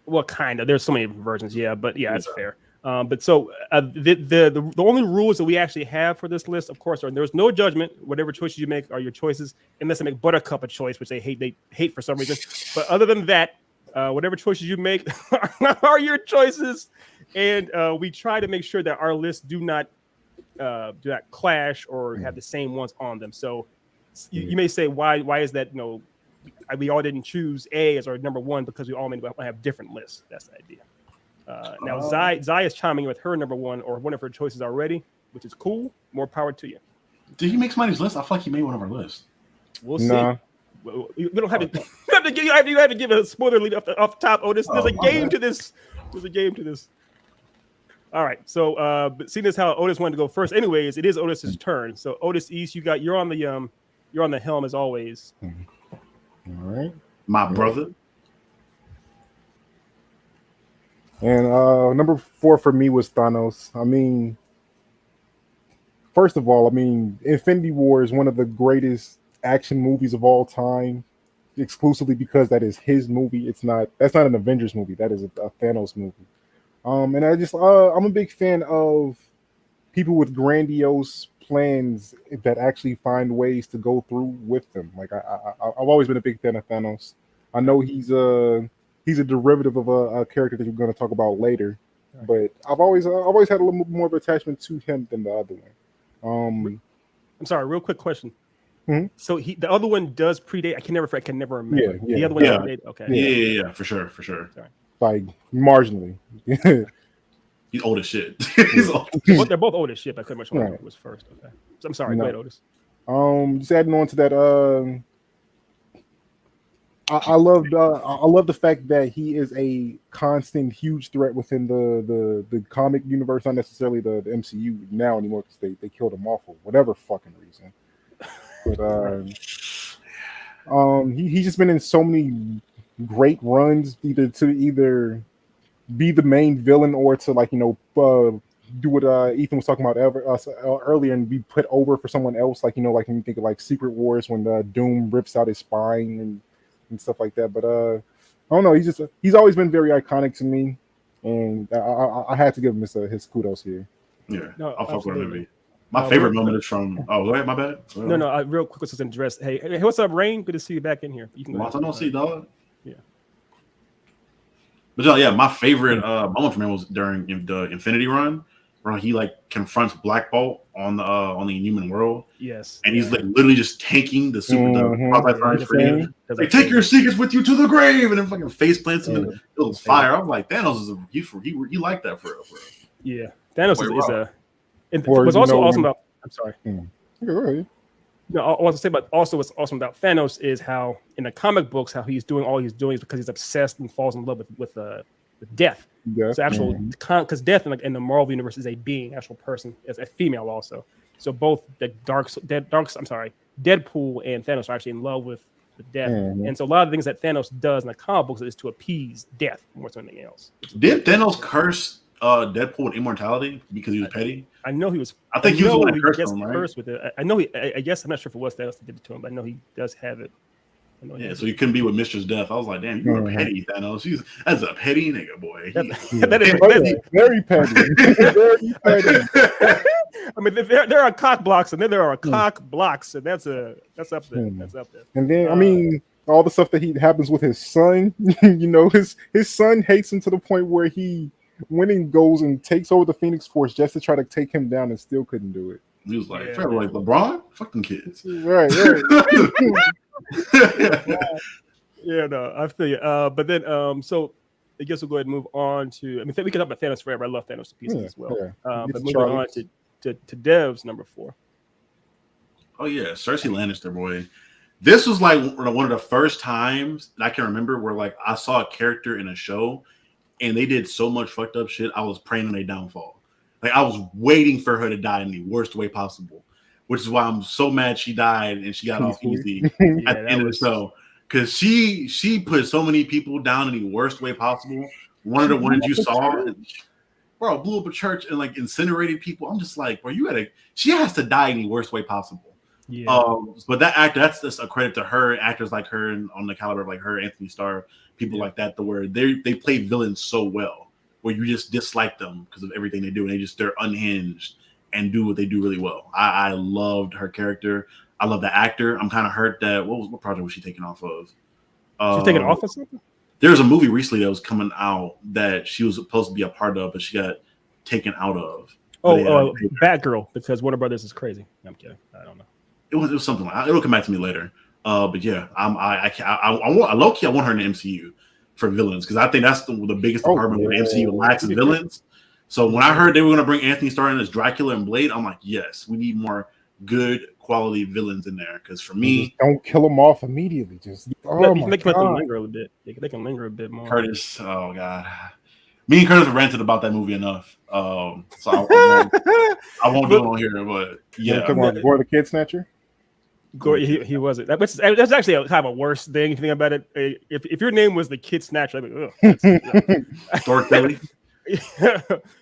Well, kind of. There's so many versions, but that's fair. But so the only rules that we actually have for this list, of course, are there's no judgment. Whatever choices you make are your choices, unless they make Buttercup a choice, which they hate for some reason. But other than that, whatever choices you make are your choices, and we try to make sure that our lists do not clash or have the same ones on them. So you may say, why is that? We all didn't choose A as our number one because we all may have different lists. That's the idea. Now, Zai is chiming in with her number one or one of her choices already, which is cool. More power to you. Did he make somebody's list? I feel like he made one of our lists. We'll see. We don't have to. You have to give a spoiler lead off the top. There's a game to this. There's a game to this. All right. So, but seeing as how Otis wanted to go first, anyways, it is Otis's turn. So, Otis East, you're on the helm as always. All right, my brother. And number 4 for me was Thanos. I mean, first of all, Infinity War is one of the greatest action movies of all time, exclusively because that is his movie. That's not an Avengers movie. That is a Thanos movie. And I'm a big fan of people with grandiose plans that actually find ways to go through with them. Like I've always been a big fan of Thanos. I know he's a derivative of a character that we're going to talk about later, but I've always had a little more of attachment to him than the other one. I'm sorry, real quick question. Mm-hmm. So the other one does predate. I can never remember. Yeah. The other one predate. Okay. Yeah, for sure. Sorry. Like marginally. He's old as shit. Well, they're both old as shit. I couldn't much one was first. Okay. So I'm sorry. Go ahead, Otis. Just adding on to that. I love the fact that he is a constant huge threat within the comic universe, not necessarily the MCU now anymore because they killed him off for whatever fucking reason. But he's just been in so many great runs, either be the main villain or to do what Ethan was talking about earlier and be put over for someone else. Like when you think of like Secret Wars when Doom rips out his spine and stuff like that. But I don't know. He's always been very iconic to me, and I had to give him his kudos here. Yeah, no, I'll fuck with him. My favorite moment is from. Oh, go ahead. My bad. No. Real quick, let's address. Hey, what's up, Rain? Good to see you back in here. You can. Long time no see, dog. Yeah. But yeah, my favorite moment from him was during the Infinity Run, where he confronts Black Bolt on the Inhuman world. Yes. And he's literally just tanking the super Like, take your secrets with you to the grave, and then fucking face plants him in the fire. I'm like, Thanos is he like that for real. Yeah, Thanos is a. And what's also awesome about. I'm sorry. No, I want to say, but also what's awesome about Thanos is how in the comic books how he's doing all he's doing is because he's obsessed and falls in love with death. So actual because Death in the Marvel universe is a being, actual person, as a female also. So both Deadpool and Thanos are actually in love with Death, and so a lot of the things that Thanos does in the comic books is to appease Death more than anything else. Did Thanos curse Deadpool with immortality because he was petty? I know he was. I think he was the one that cursed him, right? Cursed with it. I know he. I guess I'm not sure if it was Thanos that did it to him, but I know he does have it. Yeah, so you couldn't be with Mistress Death. I was like, damn, you were petty, Thanos. That's a petty nigga, boy. That is very petty. Very petty. I mean, there are cock blocks, and then there are cock blocks, and that's up there. That's up there. And then I mean, all the stuff that happens with his son. His son hates him to the point where he went and goes and takes over the Phoenix Force just to try to take him down, and still couldn't do it. He was like, forever like LeBron, fucking kids. Right. Yeah, no, I feel you. But then, so I guess we'll go ahead and move on to. I mean, we can talk about Thanos forever. I love Thanos to pieces as well. Yeah. But moving on to Dev's number 4. Oh yeah, Cersei Lannister, boy. This was like one of the first times that I can remember where like I saw a character in a show, and they did so much fucked up shit. I was praying on their downfall. Like I was waiting for her to die in the worst way possible. Which is why I'm so mad she died and she got off easy at the end of the show. Because she put so many people down in the worst way possible. One of the ones you saw, bro, blew up a church and like incinerated people. I'm just like, bro, she has to die in the worst way possible. Yeah. But that actor, that's just a credit to her. Actors like her and on the caliber of like her, Anthony Starr, people like that, where they play villains so well, where you just dislike them because of everything they do, and they're unhinged and do what they do really well. I loved her character. I love the actor. I'm kind of hurt that what project was she taken off of? She's taken off of something? There was a movie recently that was coming out that she was supposed to be a part of, but she got taken out of. Batgirl, because Warner Brothers is crazy. I'm kidding. I don't know. It was something like it'll come back to me later. But yeah, I low-key I want her in the MCU for villains because I think that's the biggest department where the MCU lacks villains. So when I heard they were going to bring Anthony Starr in as Dracula and Blade, I'm like, yes, we need more good quality villains in there. Because for me, just don't kill them off immediately. Just they can let them linger a bit. They can linger a bit more. Curtis, oh god, me and Curtis have ranted about that movie enough. So I won't do it on here. But yeah, come on, Gore the Kid Snatcher. He wasn't. That's actually kind of a worse thing if you think about it. If your name was the Kid Snatcher, I'd be like, Thor Kelly. Yeah,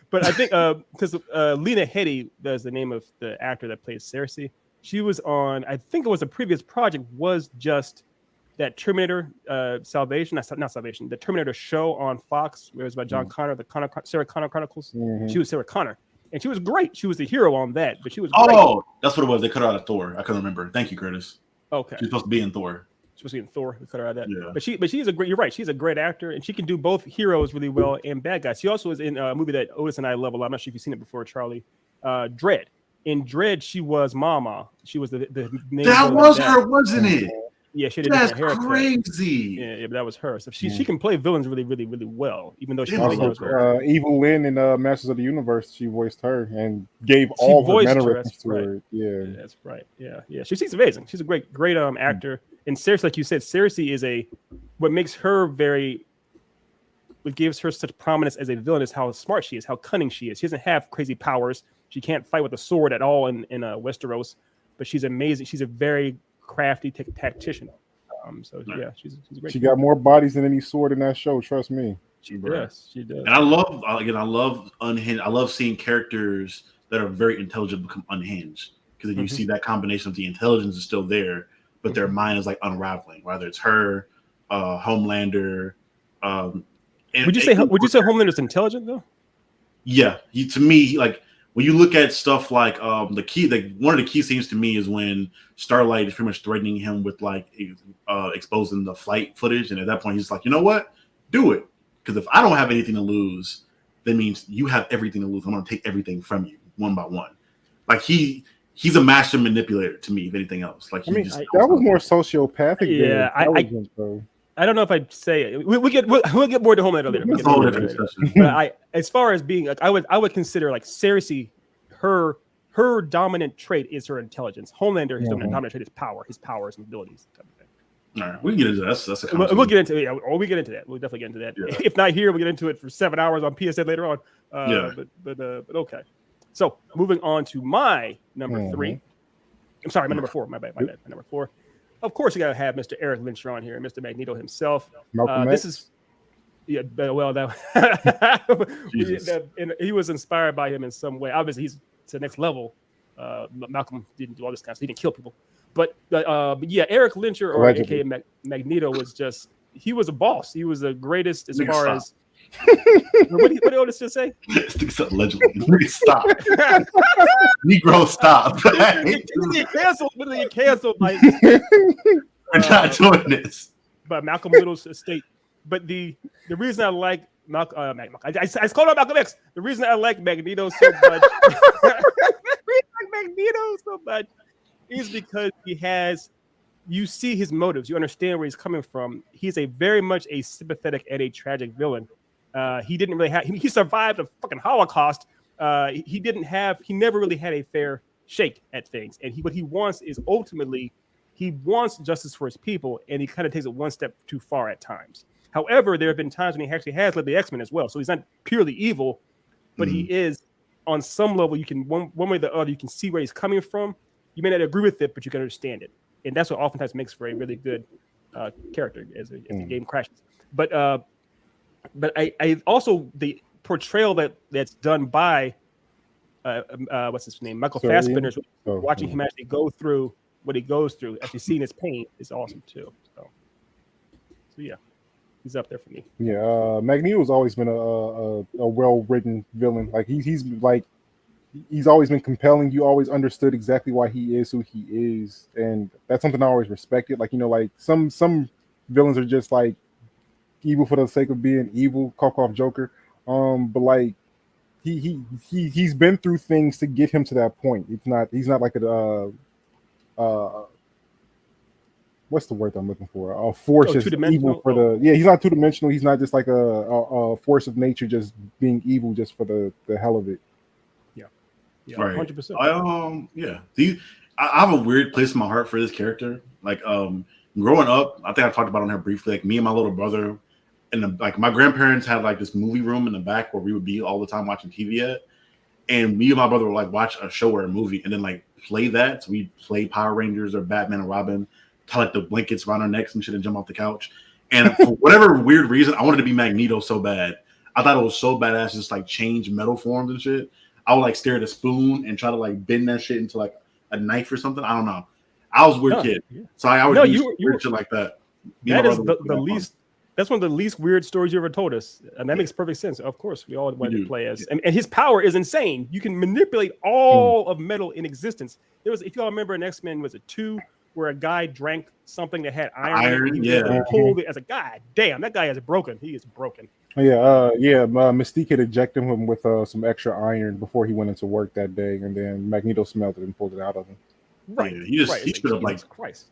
but I think because Lena Headey, that's the name of the actor that plays Cersei. She was on, I think it was a previous project, was just that Terminator Salvation, not Salvation, the Terminator show on Fox, where it was about John Connor, the Sarah Connor Chronicles. Mm-hmm. She was Sarah Connor, and she was great. She was the hero on that, but she was great. Oh, that's what it was. They cut her out of Thor. I couldn't remember. Thank you, Curtis. Okay. She's supposed to be in Thor. Supposed to be in Thor. We cut her out of that. Yeah. But she's a great. You're right. She's a great actor, and she can do both heroes really well and bad guys. She also was in a movie that Otis and I love a lot. I'm not sure if you've seen it before, Charlie. Dredd. In Dredd, she was Mama. She was the name. That was her, wasn't it? Yeah, she did. That's crazy. Yeah, but that was her. So she can play villains really, really, really well. Even though she Evil Lynn in Masters of the Universe, she voiced her and gave all the mannerisms to her. Yeah, that's right. Yeah. She's amazing. She's a great actor. And Cersei, like you said, Cersei is what makes her what gives her such prominence as a villain is how smart she is, how cunning she is. She doesn't have crazy powers. She can't fight with a sword at all in Westeros, but she's amazing. She's a very crafty tactician. She's great. She got more bodies than any sword in that show. Trust me. She does. And I love unhinged. I love seeing characters that are very intelligent become unhinged because then you see that combination of the intelligence is still there, but their mind is like unraveling. Whether it's her, Homelander. Would you say Homelander's intelligent though? Yeah, to me, like when you look at stuff like one of the key scenes to me is when Starlight is pretty much threatening him with like exposing the flight footage, and at that point he's like, you know what, do it, because if I don't have anything to lose, that means you have everything to lose. I'm gonna take everything from you one by one. Like he's a master manipulator to me, if anything else. Like that was more sociopathic. Yeah, I don't know if I'd say it. We'll get more to Homelander later. But as far as being like, I would consider like Cersei, her dominant trait is her intelligence. Homelander, his dominant trait is power, his powers and abilities. Type of thing. All right, we can get into that. That's a We'll get into it. Yeah, or we get into that. We'll definitely get into that. Yeah. If not here, we'll get into it for 7 hours on PSN later on. But okay. So moving on to my number 3. I'm sorry, my number 4. My bad. My number 4. Of course, you got to have Mr. Eric Lynch on here, Mr. Magneto himself. This is, yeah, well, he was inspired by him in some way. Obviously, he's to the next level. Malcolm didn't do all this kind of stuff. He didn't kill people. But yeah, Eric Lyncher, or aka Magneto, was just, he was a boss. He was the greatest as far as. What did Otis just say? Allegedly. Stop. Negro, stop. Get canceled. Literally canceled. Like, we're not doing this. But Malcolm Little's estate. But the reason I like Malcolm, I called out Malcolm X. The reason I like Magneto so much, is because you see his motives. You understand where he's coming from. He's a very much a sympathetic and a tragic villain. He didn't really have. He survived a fucking Holocaust. He never really had a fair shake at things. And what he wants is ultimately, he wants justice for his people, and he kind of takes it one step too far at times. However, there have been times when he actually has led the X-Men as well. So he's not purely evil, but he is on some level. You can one way or the other, you can see where he's coming from. You may not agree with it, but you can understand it, and that's what oftentimes makes for a really good character as the game crashes. But I also, the portrayal that's done by what's his name, Michael Fassbender, watching him actually go through what he goes through, actually seeing his pain, is awesome too. So yeah, he's up there for me. Yeah, Magneto's always been a well-written villain. Like he's always been compelling. You always understood exactly why he is who he is, and that's something I always respected. Like, like some villains are just like evil for the sake of being evil, call off Joker. But like he's been through things to get him to that point. He's not like what's the word I'm looking for? A force is evil for the. Yeah, he's not two-dimensional. He's not just like a force of nature just being evil just for the hell of it. Yeah, 100%. I have a weird place in my heart for this character. Like, growing up, I think I talked about it on here briefly. Like, me and my little brother, and like my grandparents had like this movie room in the back where we would be all the time watching TV at. And me and my brother would like watch a show or a movie and then like play that. So we'd play Power Rangers or Batman and Robin, tie like the blankets around our necks and shit, and jump off the couch. And for whatever weird reason, I wanted to be Magneto so bad. I thought it was so badass, just like change metal forms and shit. I would like stare at a spoon and try to like bend that shit into like a knife or something. I don't know. I was a weird kid, so I would do weird shit like that. That is the least. That's one of the least weird stories you ever told us, and that makes perfect sense. Of course, we all wanted to play as, and his power is insane. You can manipulate all of metal in existence. There was, if y'all remember, in X-Men, was it 2, where a guy drank something that had iron. Pulled it as a god. Damn, that guy is broken. He is broken. Mystique had ejected him with some extra iron before he went into work that day, and then Magneto smelled it and pulled it out of him. Right. Yeah, he should have like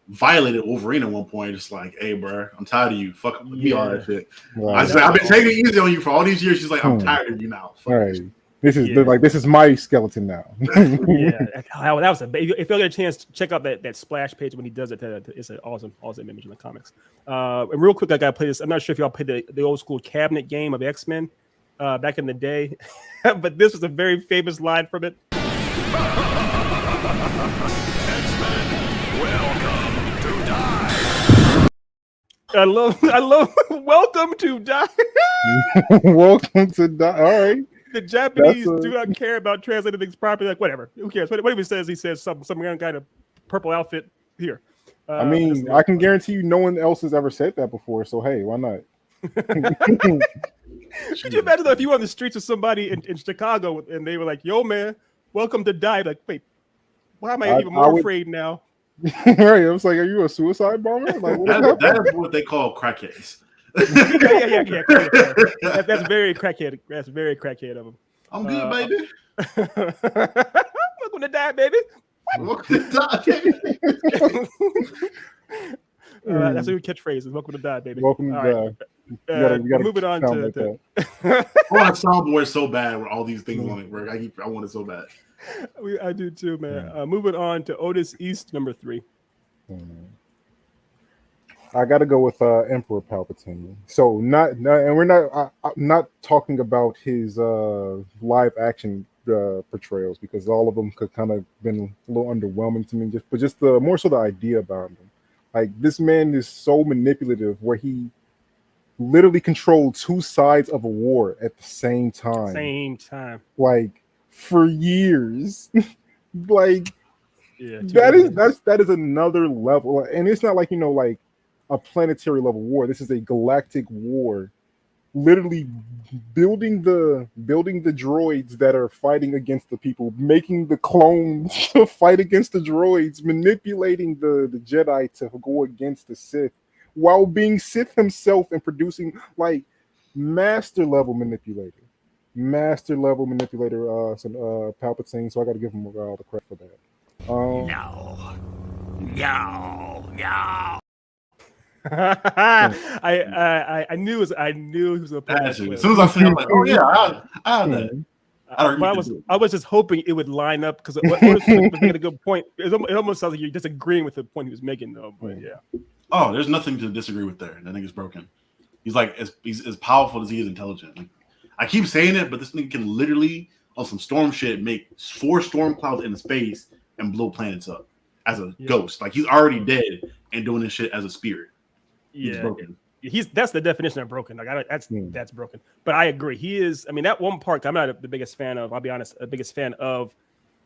violated Wolverine at one point, just like, hey, bro, I'm tired of you. Fuck with me, all that shit. Right. I've been taking it easy on you for all these years. She's like, I'm tired of you now. Fuck right. This is my skeleton now. That was if you get a chance, check out that splash page when he does it. It's an awesome image in the comics. And real quick, I gotta play this. I'm not sure if y'all played the old school cabinet game of X-Men back in the day, but this was a very famous line from it. X-Men, welcome to die. I love welcome to die. Welcome to die. All right. The Japanese do not care about translating things properly. Like, whatever. Who cares? What he says, he says some kind of purple outfit here. I mean, I can guarantee you no one else has ever said that before. So, hey, why not? Could you imagine if you were on the streets with somebody in Chicago and they were like, yo, man, welcome to die. Like, wait, why am I even more afraid now? Right. I was like, are you a suicide bomber? Like, that is what they call crackheads. Yeah. That's very crackhead. That's very crackhead of him. I'm good, baby. Welcome to die, baby. Welcome to die, baby. That's a good catchphrase. Welcome to die, baby. Welcome to die. We gotta moving on to I want a soundboard so bad with all these things on it. Where I want it so bad. I do too, man. Moving on to Otis East, number 3. I got to go with Emperor Palpatine. So and we're I'm not talking about his live action portrayals because all of them could kind of been a little underwhelming to me. Just the more so the idea about him. Like this man is so manipulative, where he literally controlled two sides of a war at the same time. Same time. Like for years. Like Yeah, that is another level. And it's not like, like a planetary level war. This is a galactic war. Literally building the droids that are fighting against the people, making the clones fight against the droids, manipulating the Jedi to go against the Sith, while being Sith himself and producing like master level manipulator. Palpatine. So I got to give him all the credit for that. No. I knew he was a As soon as I seen it, I'm like, oh yeah, I have that. I was just hoping it would line up because was making a good point. It almost sounds like you're disagreeing with the point he was making, though. But yeah. Oh, there's nothing to disagree with there. That nigga's broken. He's like he's as powerful as he is intelligent. Like, I keep saying it, but this nigga can literally on some storm shit make 4 storm clouds in space and blow planets up as a ghost. Like he's already dead and doing this shit as a spirit. He's broken. That's the definition of broken. Like that's broken. But I agree. He is. I mean, that one part I'm not the biggest fan of. I'll be honest. The biggest fan of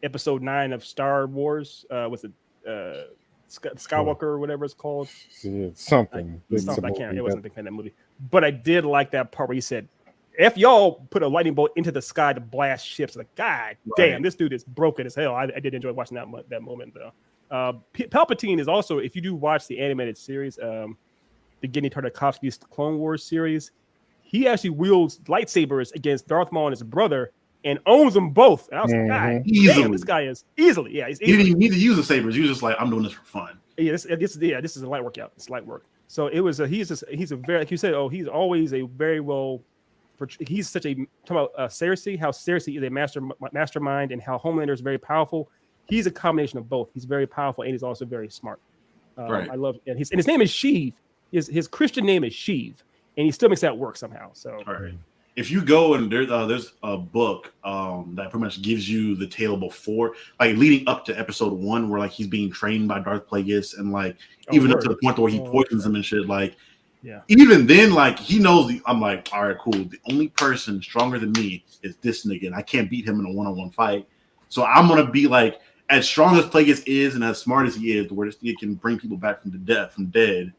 Episode 9 of Star Wars. Was it Skywalker or whatever it's called? Yeah, something. I can't. It wasn't a big fan of that movie. But I did like that part where he said, "If y'all put a lightning bolt into the sky to blast ships," like God damn, this dude is broken as hell. I did enjoy watching that moment though. Palpatine is also, if you do watch the animated series, the Genndy Tartakovsky's Clone Wars series, he actually wields lightsabers against Darth Maul and his brother and owns them both. And I was like, God damn, this guy is easily. Yeah, he's easily. He didn't need to use the sabers. He was just like, I'm doing this for fun. Yeah, this is a light workout. It's light work. So it was. He's a very, like you said. Oh, he's always a very well. He's such a talking about Cersei. How Cersei is a mastermind, and how Homelander is very powerful. He's a combination of both. He's very powerful and he's also very smart. Right. I love and his name is Sheev. His Christian name is Sheev, and he still makes that work somehow. So, all right. If you go and there's a book that pretty much gives you the tale before, like leading up to episode 1, where like he's being trained by Darth Plagueis, and like even up to the point where he poisons him and shit. Like, even then, like he knows. I'm like, all right, cool. The only person stronger than me is this nigga, and I can't beat him in a 1-on-1 fight. So I'm gonna be like as strong as Plagueis is, and as smart as he is, where this nigga can bring people back from dead.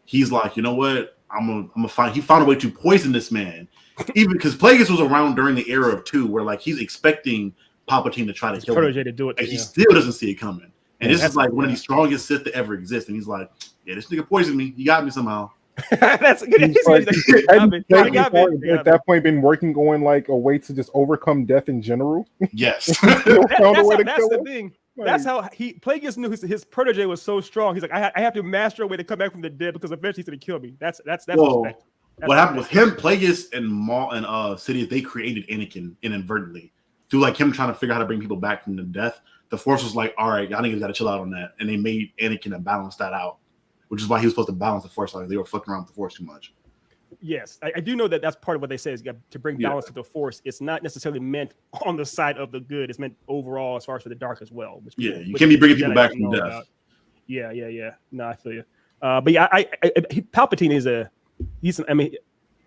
He's like, you know what? I'm gonna find. He found a way to poison this man, even because Plagueis was around during the era of 2, where like he's expecting Palpatine to try to kill him, to do it, and he still doesn't see it coming. And this is like one of the strongest Sith to ever exist, and he's like, yeah, this nigga poisoned me. He got me somehow. That's good. At that point, been working on like a way to just overcome death in general. Yes, that's the thing. That's how Plagueis knew his protege was so strong. He's like, I have to master a way to come back from the dead because eventually he's gonna kill me. That's respect. What happened with him, Plagueis and Maul and Sidious, they created Anakin inadvertently through like him trying to figure out how to bring people back from the death. The Force was like, all right, y'all niggas gotta chill out on that, and they made Anakin and balance that out, which is why he was supposed to balance the Force. Like they were fucking around with the Force too much. Yes, I do know that that's part of what they say is to bring balance to the Force. It's not necessarily meant on the side of the good. It's meant overall as far as for the dark as well. You can't be bringing people back from death. About. Yeah. No, I feel you. But yeah, Palpatine is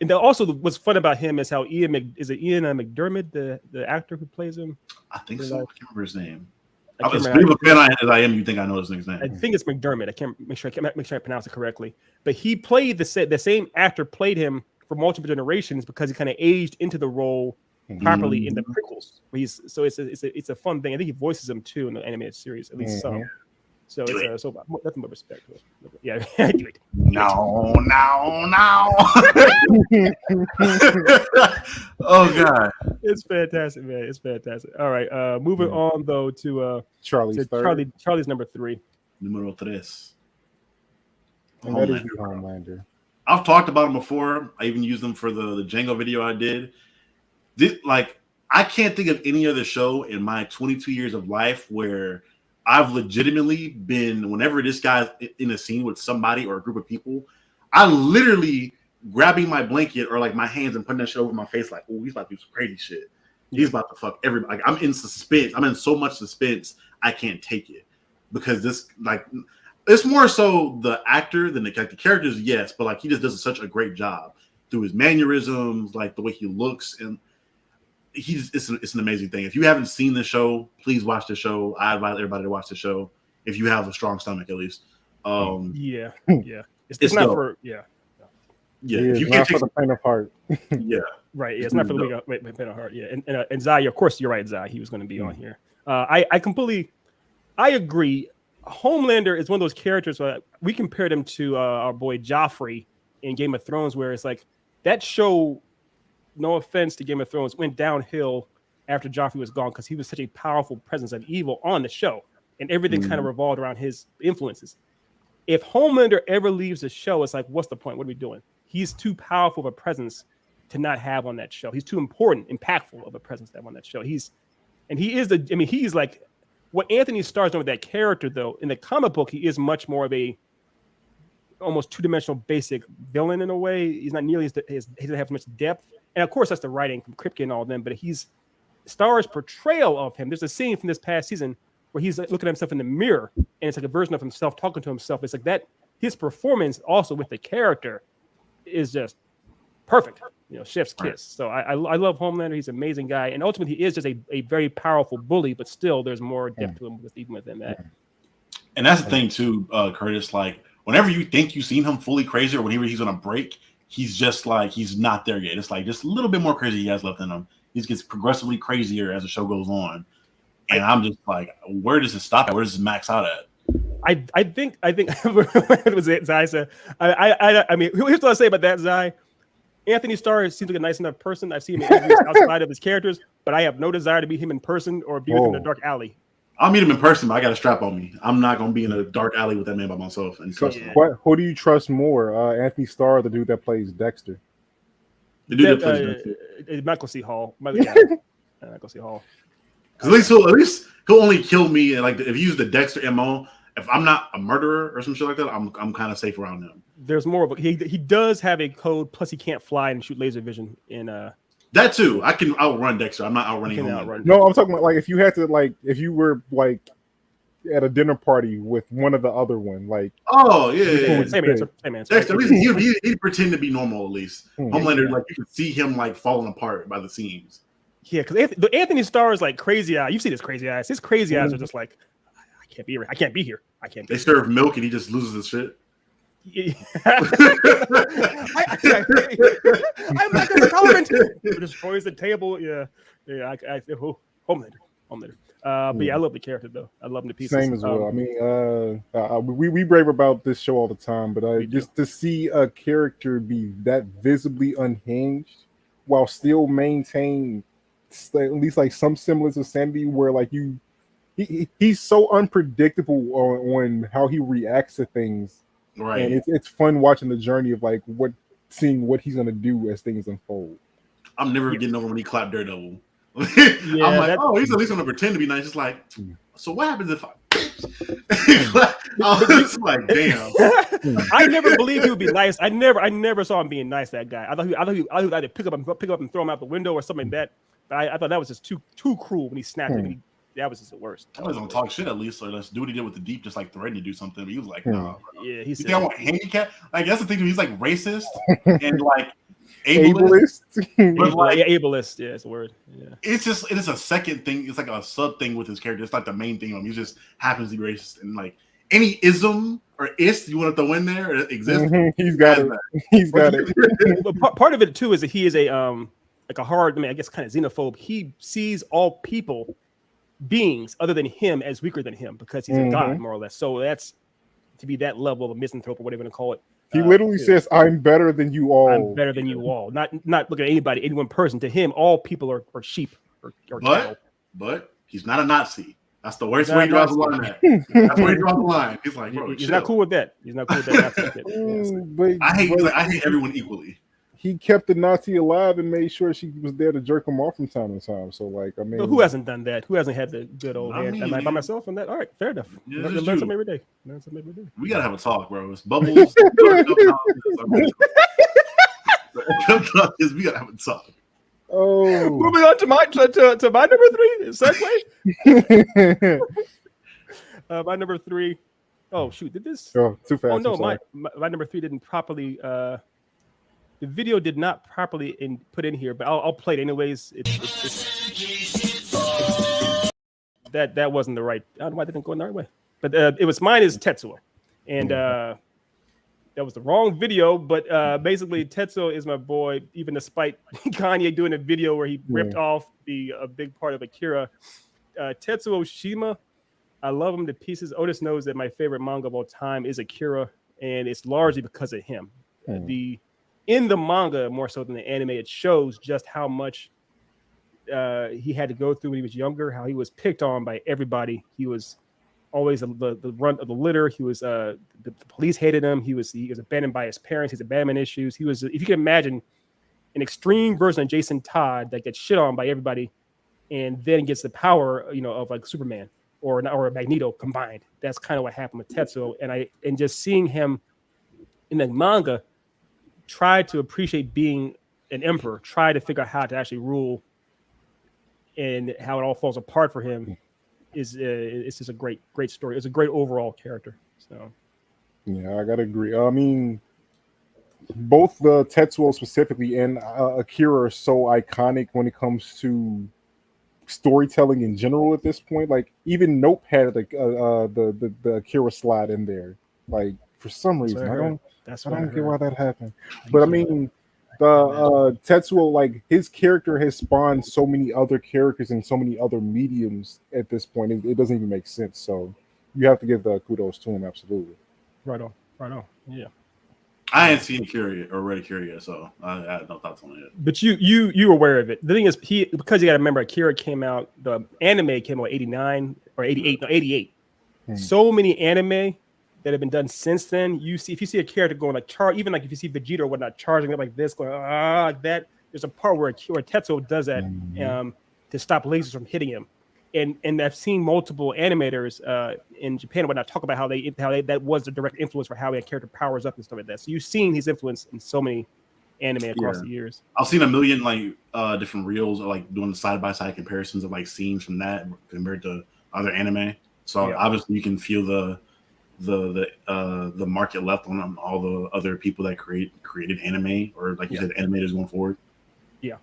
and also what's fun about him is how Ian McDermott, the actor who plays him. I think so. I can't remember his name. As big of a fan as I am, you think I know this nigga's name? I think it's McDermott. I can't make sure I pronounce it correctly. But he played the same actor played him for multiple generations because he kind of aged into the role properly in the prequels. It's a fun thing. I think he voices him too in the animated series, at least some. So it's nothing but respect to it. Yeah, do it. No. Oh god, it's fantastic, man. It's fantastic. All right, moving on though to Charlie's number 3. Numero 3. And that is Homelander. I've talked about him before. I even used them for the Django video I did. I can't think of any other show in my 22 years of life where I've legitimately been, whenever this guy's in a scene with somebody or a group of people, I literally grabbing my blanket or like my hands and putting that shit over my face, like, oh, he's about to do some crazy shit. He's about to fuck everybody. Like, I'm in suspense. I'm in so much suspense, I can't take it. Because this, like, it's more so the actor than the characters, yes, but like he just does such a great job through his mannerisms, like the way he looks, and it's an amazing thing. If you haven't seen the show, please watch the show. I advise everybody to watch the show if you have a strong stomach, at least. Yeah. It's not dope. for Yeah, if you can't for the faint of heart. Yeah, right. Yeah, it's not for the faint of heart. Yeah, and Zai, of course, you're right, Zai. He was going to be on here. I agree. Homelander is one of those characters where we compared him to our boy Joffrey in Game of Thrones, where it's like that show, no offense to Game of Thrones, went downhill after Joffrey was gone because he was such a powerful presence of evil on the show, and everything kind of revolved around his influences. If Homelander ever leaves the show, it's like, what's the point? What are we doing? He's too powerful of a presence to not have on that show. He's too important, impactful of a presence to have on that show. He's like, what Anthony Starr's done with that character, though, in the comic book, he is much more of a almost two-dimensional basic villain in a way. He's not nearly he doesn't have so much depth. And of course, that's the writing from Kripke and all of them, but Starr's portrayal of him. There's a scene from this past season where he's like, looking at himself in the mirror, and it's like a version of himself talking to himself. It's like that. His performance also with the character is just perfect. Chef's kiss. So I love Homelander. He's an amazing guy, and ultimately he is just a very powerful bully. But still, there's more depth to him even within that. And that's the thing too, Curtis. Like whenever you think you've seen him fully crazy, or whenever he's on a break, he's just like he's not there yet. It's like just a little bit more crazy he has left in him. He gets progressively crazier as the show goes on, and I'm just like, where does it stop at? Where does it max out at? I think it was it. Zai said. I mean, here's what I say about that, Zai. Anthony Starr seems like a nice enough person. I've seen him in interviews outside of his characters, but I have no desire to meet him in person or be with him in a dark alley. I'll meet him in person, but I got a strap on me. I'm not going to be in a dark alley with that man by myself. And trust him. Who do you trust more, Anthony Starr or the dude that plays Dexter? The dude that plays Dexter. Michael C. Hall. Michael C. Hall. Because at least he'll only kill me. And like if you use the Dexter MO, if I'm not a murderer or some shit like that, I'm kind of safe around him. There's more of he does have a code. Plus, he can't fly and shoot laser vision. In that too, I can outrun Dexter. I'm not outrunning him. No, I'm talking about like if you had to if you were like at a dinner party with one of the other one, like same answer. Dexter, at least he'd pretend to be normal. At least Homelander, like you can see him like falling apart by the seams. Yeah, because Anthony Starr is like crazy eye. You've seen his crazy eyes. His crazy eyes are just like, I can't be here. I can't be here. They serve milk and he just loses his shit. Yeah. I'm not intolerant. It destroys the table. Yeah. Homelander. But yeah, I love the character though. I love him to pieces. Same as well. I mean, we brave about this show all the time, but just to see a character be that visibly unhinged while still maintain at least like some semblance of sanity, where like he's so unpredictable on how he reacts to things. Right. And it's fun watching the journey of like seeing what he's gonna do as things unfold. I'm never getting over when he clapped Daredevil. I'm like, he's at least gonna pretend to be nice. It's like, so what happens if I it's like, damn. I never believed he would be nice. I never saw him being nice, that guy. I thought he would either pick up and throw him out the window or something like that. But I thought that was just too cruel when he snapped it. That was just the worst. I was gonna talk shit at least, so let's do what he did with the Deep, just like threatening to do something. But he was like, no. Yeah, he said, I want handicap. Like that's the thing. He's like racist and like ableist. But like, ableist. Yeah, it's a word. Yeah. It is a second thing. It's like a sub thing with his character. It's not the main thing. He just happens to be racist, and like any ism or ist you want to throw in there exists. He's got it. He's got it. But part of it too is that he is a like a hard. I guess kind of xenophobe. He sees all people. Beings other than him as weaker than him because he's a god, more or less. So that's to be that level of a misanthrope or whatever you want to call it. He literally says, "I'm better than you all." I'm better than you all. Not looking at anybody, any one person. To him, all people are sheep or cattle. But he's not a Nazi. That's the worst way he draws the line. That's where he draws the line. He's like, bro, he's not cool with that. He's not cool with that. I hate everyone equally. he kept the Nazi alive and made sure she was there to jerk him off from time to time. So, like, I mean, Well, who hasn't done that? Who hasn't had the good old Not hand? me, Am I by man. myself on that? All right, fair enough. Yeah, Learn this is something true. every day. Learn something every day. We gotta have a talk, bro. It's Bubbles. Go to we gotta have a talk. oh, Moving on to my number 3 segue. My number 3. Oh shoot! Did this? oh, too fast. Oh no, I'm sorry. my number 3 didn't properly. The video did not properly put in here, but I'll play it anyways. That wasn't the right. I don't know why it didn't go in the right way. But it was mine is Tetsuo, and that was the wrong video. But basically, Tetsuo is my boy, even despite Kanye doing a video where he ripped off a big part of Akira. Tetsuo Shima, I love him to pieces. Otis knows that my favorite manga of all time is Akira, and it's largely because of him. In the manga, more so than the anime, it shows just how much he had to go through when he was younger, how he was picked on by everybody. He was always the runt of the litter. He was the police hated him. He was abandoned by his parents. His abandonment issues. He was, if you can imagine, an extreme version of Jason Todd that gets shit on by everybody, and then gets the power, of like Superman or Magneto combined. That's kind of what happened with Tetsuo, and just seeing him in the manga try to appreciate being an emperor, try to figure out how to actually rule, and how it all falls apart for him it's just a great story. It's a great overall character. So yeah, I gotta agree. I mean, both the Tetsuo specifically and Akira are so iconic when it comes to storytelling in general at this point. Like, even Nope had like the Akira slide in there. Like, for some reason, I don't get why that happened. But I mean, the Tetsuo, like, his character has spawned so many other characters and so many other mediums at this point. It doesn't even make sense. So you have to give the kudos to him. Absolutely. Right on. Yeah. I ain't seen Akira or read Akira yet, so I had no thoughts on it. But you were aware of it. The thing is, because you got to remember, Akira came out. The anime came out 89 or 88. No, 88. So many anime that have been done since then. If you see a character going like even like if you see Vegeta or whatnot charging up like this, going like that. There's a part where Tetsuo does that to stop lasers from hitting him. And I've seen multiple animators in Japan and whatnot talk about how that was the direct influence for how a character powers up and stuff like that. So you've seen his influence in so many anime across the years. I've seen a million different reels, like doing side by side comparisons of like scenes from that compared to other anime. So obviously you can feel the market left on all the other people that created anime, or like you said, animators going forward. Yeah.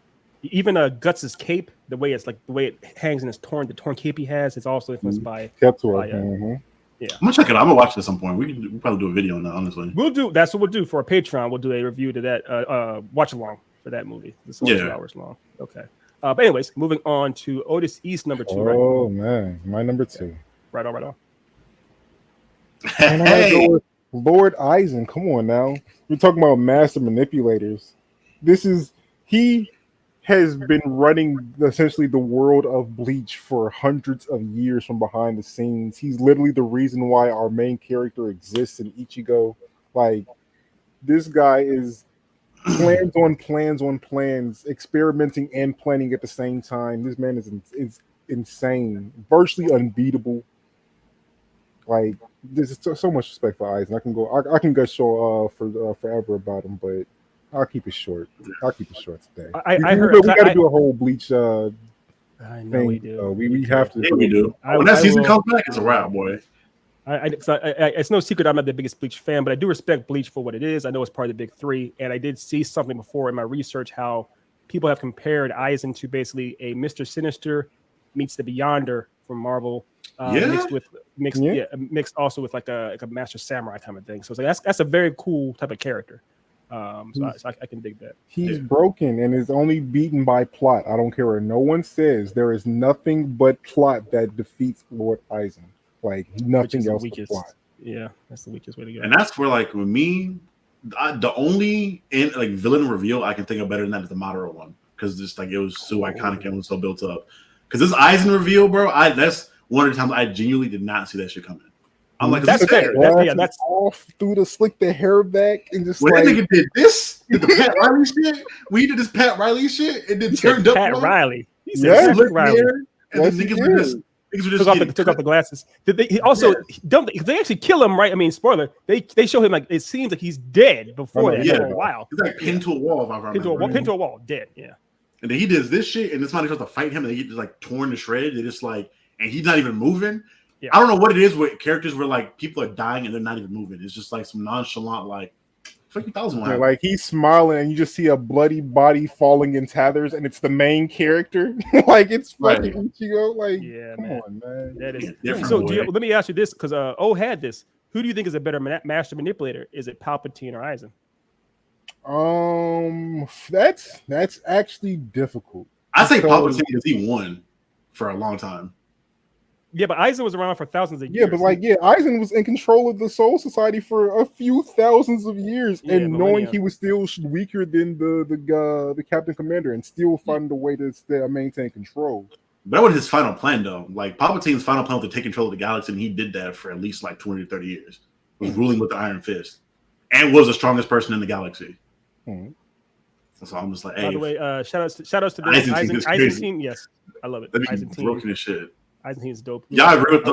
Even Guts' cape, the way it hangs in the torn cape he has, is also influenced by Tetsuo. Yeah, I'm gonna check it out. I'm gonna watch it at some point. We'll probably do a video on that. Honestly, that's what we'll do for our Patreon. We'll do a review to that watch along for that movie. It's 2 hours long. Okay. But anyways, moving on to Otis East number 2. Oh man, my number 2. Right on. And I go with Lord Eisen. Come on now, we're talking about master manipulators. He has been running essentially the world of Bleach for hundreds of years from behind the scenes. He's literally the reason why our main character exists in Ichigo. Like, this guy is plans on plans, experimenting and planning at the same time. This man is insane, virtually unbeatable. Like, there's so much respect for Eisen. I can gush for forever about him, but I'll keep it short. Today. I heard we got to do a whole Bleach. I know we do. We have to. Yeah, we do. When that season comes back, it's a wrap, boy. It's no secret I'm not the biggest Bleach fan, but I do respect Bleach for what it is. I know it's part of the big 3, and I did see something before in my research how people have compared Eisen to basically a Mr. Sinister meets the Beyonder from Marvel, mixed also with like a Master Samurai type of thing. So it's like that's a very cool type of character. So I can dig that. He's broken and is only beaten by plot. I don't care what no one says. There is nothing but plot that defeats Lord Eisen. Like, nothing else but plot. Yeah, that's the weakest way to go. And that's where, like, with me, the only villain reveal I can think of better than that is the Madara one, because just like it was so iconic and was so built up. Because this Eisen reveal, bro, that's one of the times I genuinely did not see that shit coming. I'm like, That's fair. That's off through the slick the hair back and just when like that nigga did this, did the Pat Riley shit. We did this Pat Riley shit, and then turned up Pat on Riley. He said Yeah. Pat Riley. hair, and Yes, then he niggas were did. just Took off the glasses. Did they also don't they actually kill him? Right? I mean, spoiler. They show him like it seems like he's dead before that for a while. He's like pinned to a wall. If I remember. Pinned to a wall, dead. Yeah. And then he does this shit, and somebody tries to fight him, and they get just like torn to shreds. They just like, and he's not even moving. Yeah. I don't know what it is with characters where like people are dying and they're not even moving. It's just like some nonchalant, like, fucking thousand. Yeah, like he's smiling and you just see a bloody body falling in tatters, and it's the main character. Like it's fucking Ichigo. Like, come on, man. That is different. So let me ask you this, because had this. Who do you think is a better master manipulator? Is it Palpatine or Aizen? That's actually difficult. I say Palpatine because he won for a long time. Yeah, but Aizen was around for thousands of years. Yeah, but Aizen was in control of the Soul Society for a few thousands of years, and knowing he was still weaker than the Captain Commander, and still finding a way to maintain control. That was his final plan, though. Like Palpatine's final plan was to take control of the galaxy, and he did that for at least like 20 to 30 years. He was ruling with the Iron Fist, and was the strongest person in the galaxy. So I'm just like, hey. By the way, shout outs to the Aizen team. Yes, I love it. That'd be Aizen team. broken as shit. Aizen team is dope. Y'all agree with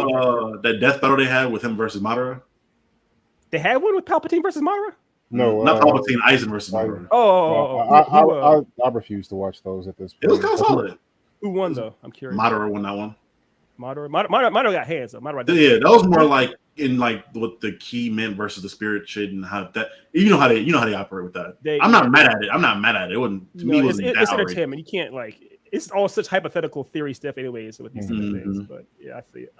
that death battle they had with him versus Madara? They had one with Palpatine versus Madara? No, not Palpatine. Aizen versus Madara. I refuse to watch those at this point. It was kind of solid. Who won though? I'm curious. Madara won that one. Madara got hands though. Yeah, that was more like in like what the key meant versus the spirit shit, and how that you know how they operate with that. I'm not mad at it. It wasn't to me. It's entertainment. You can't it's all such hypothetical theory stuff anyways with these things. But yeah, I see it.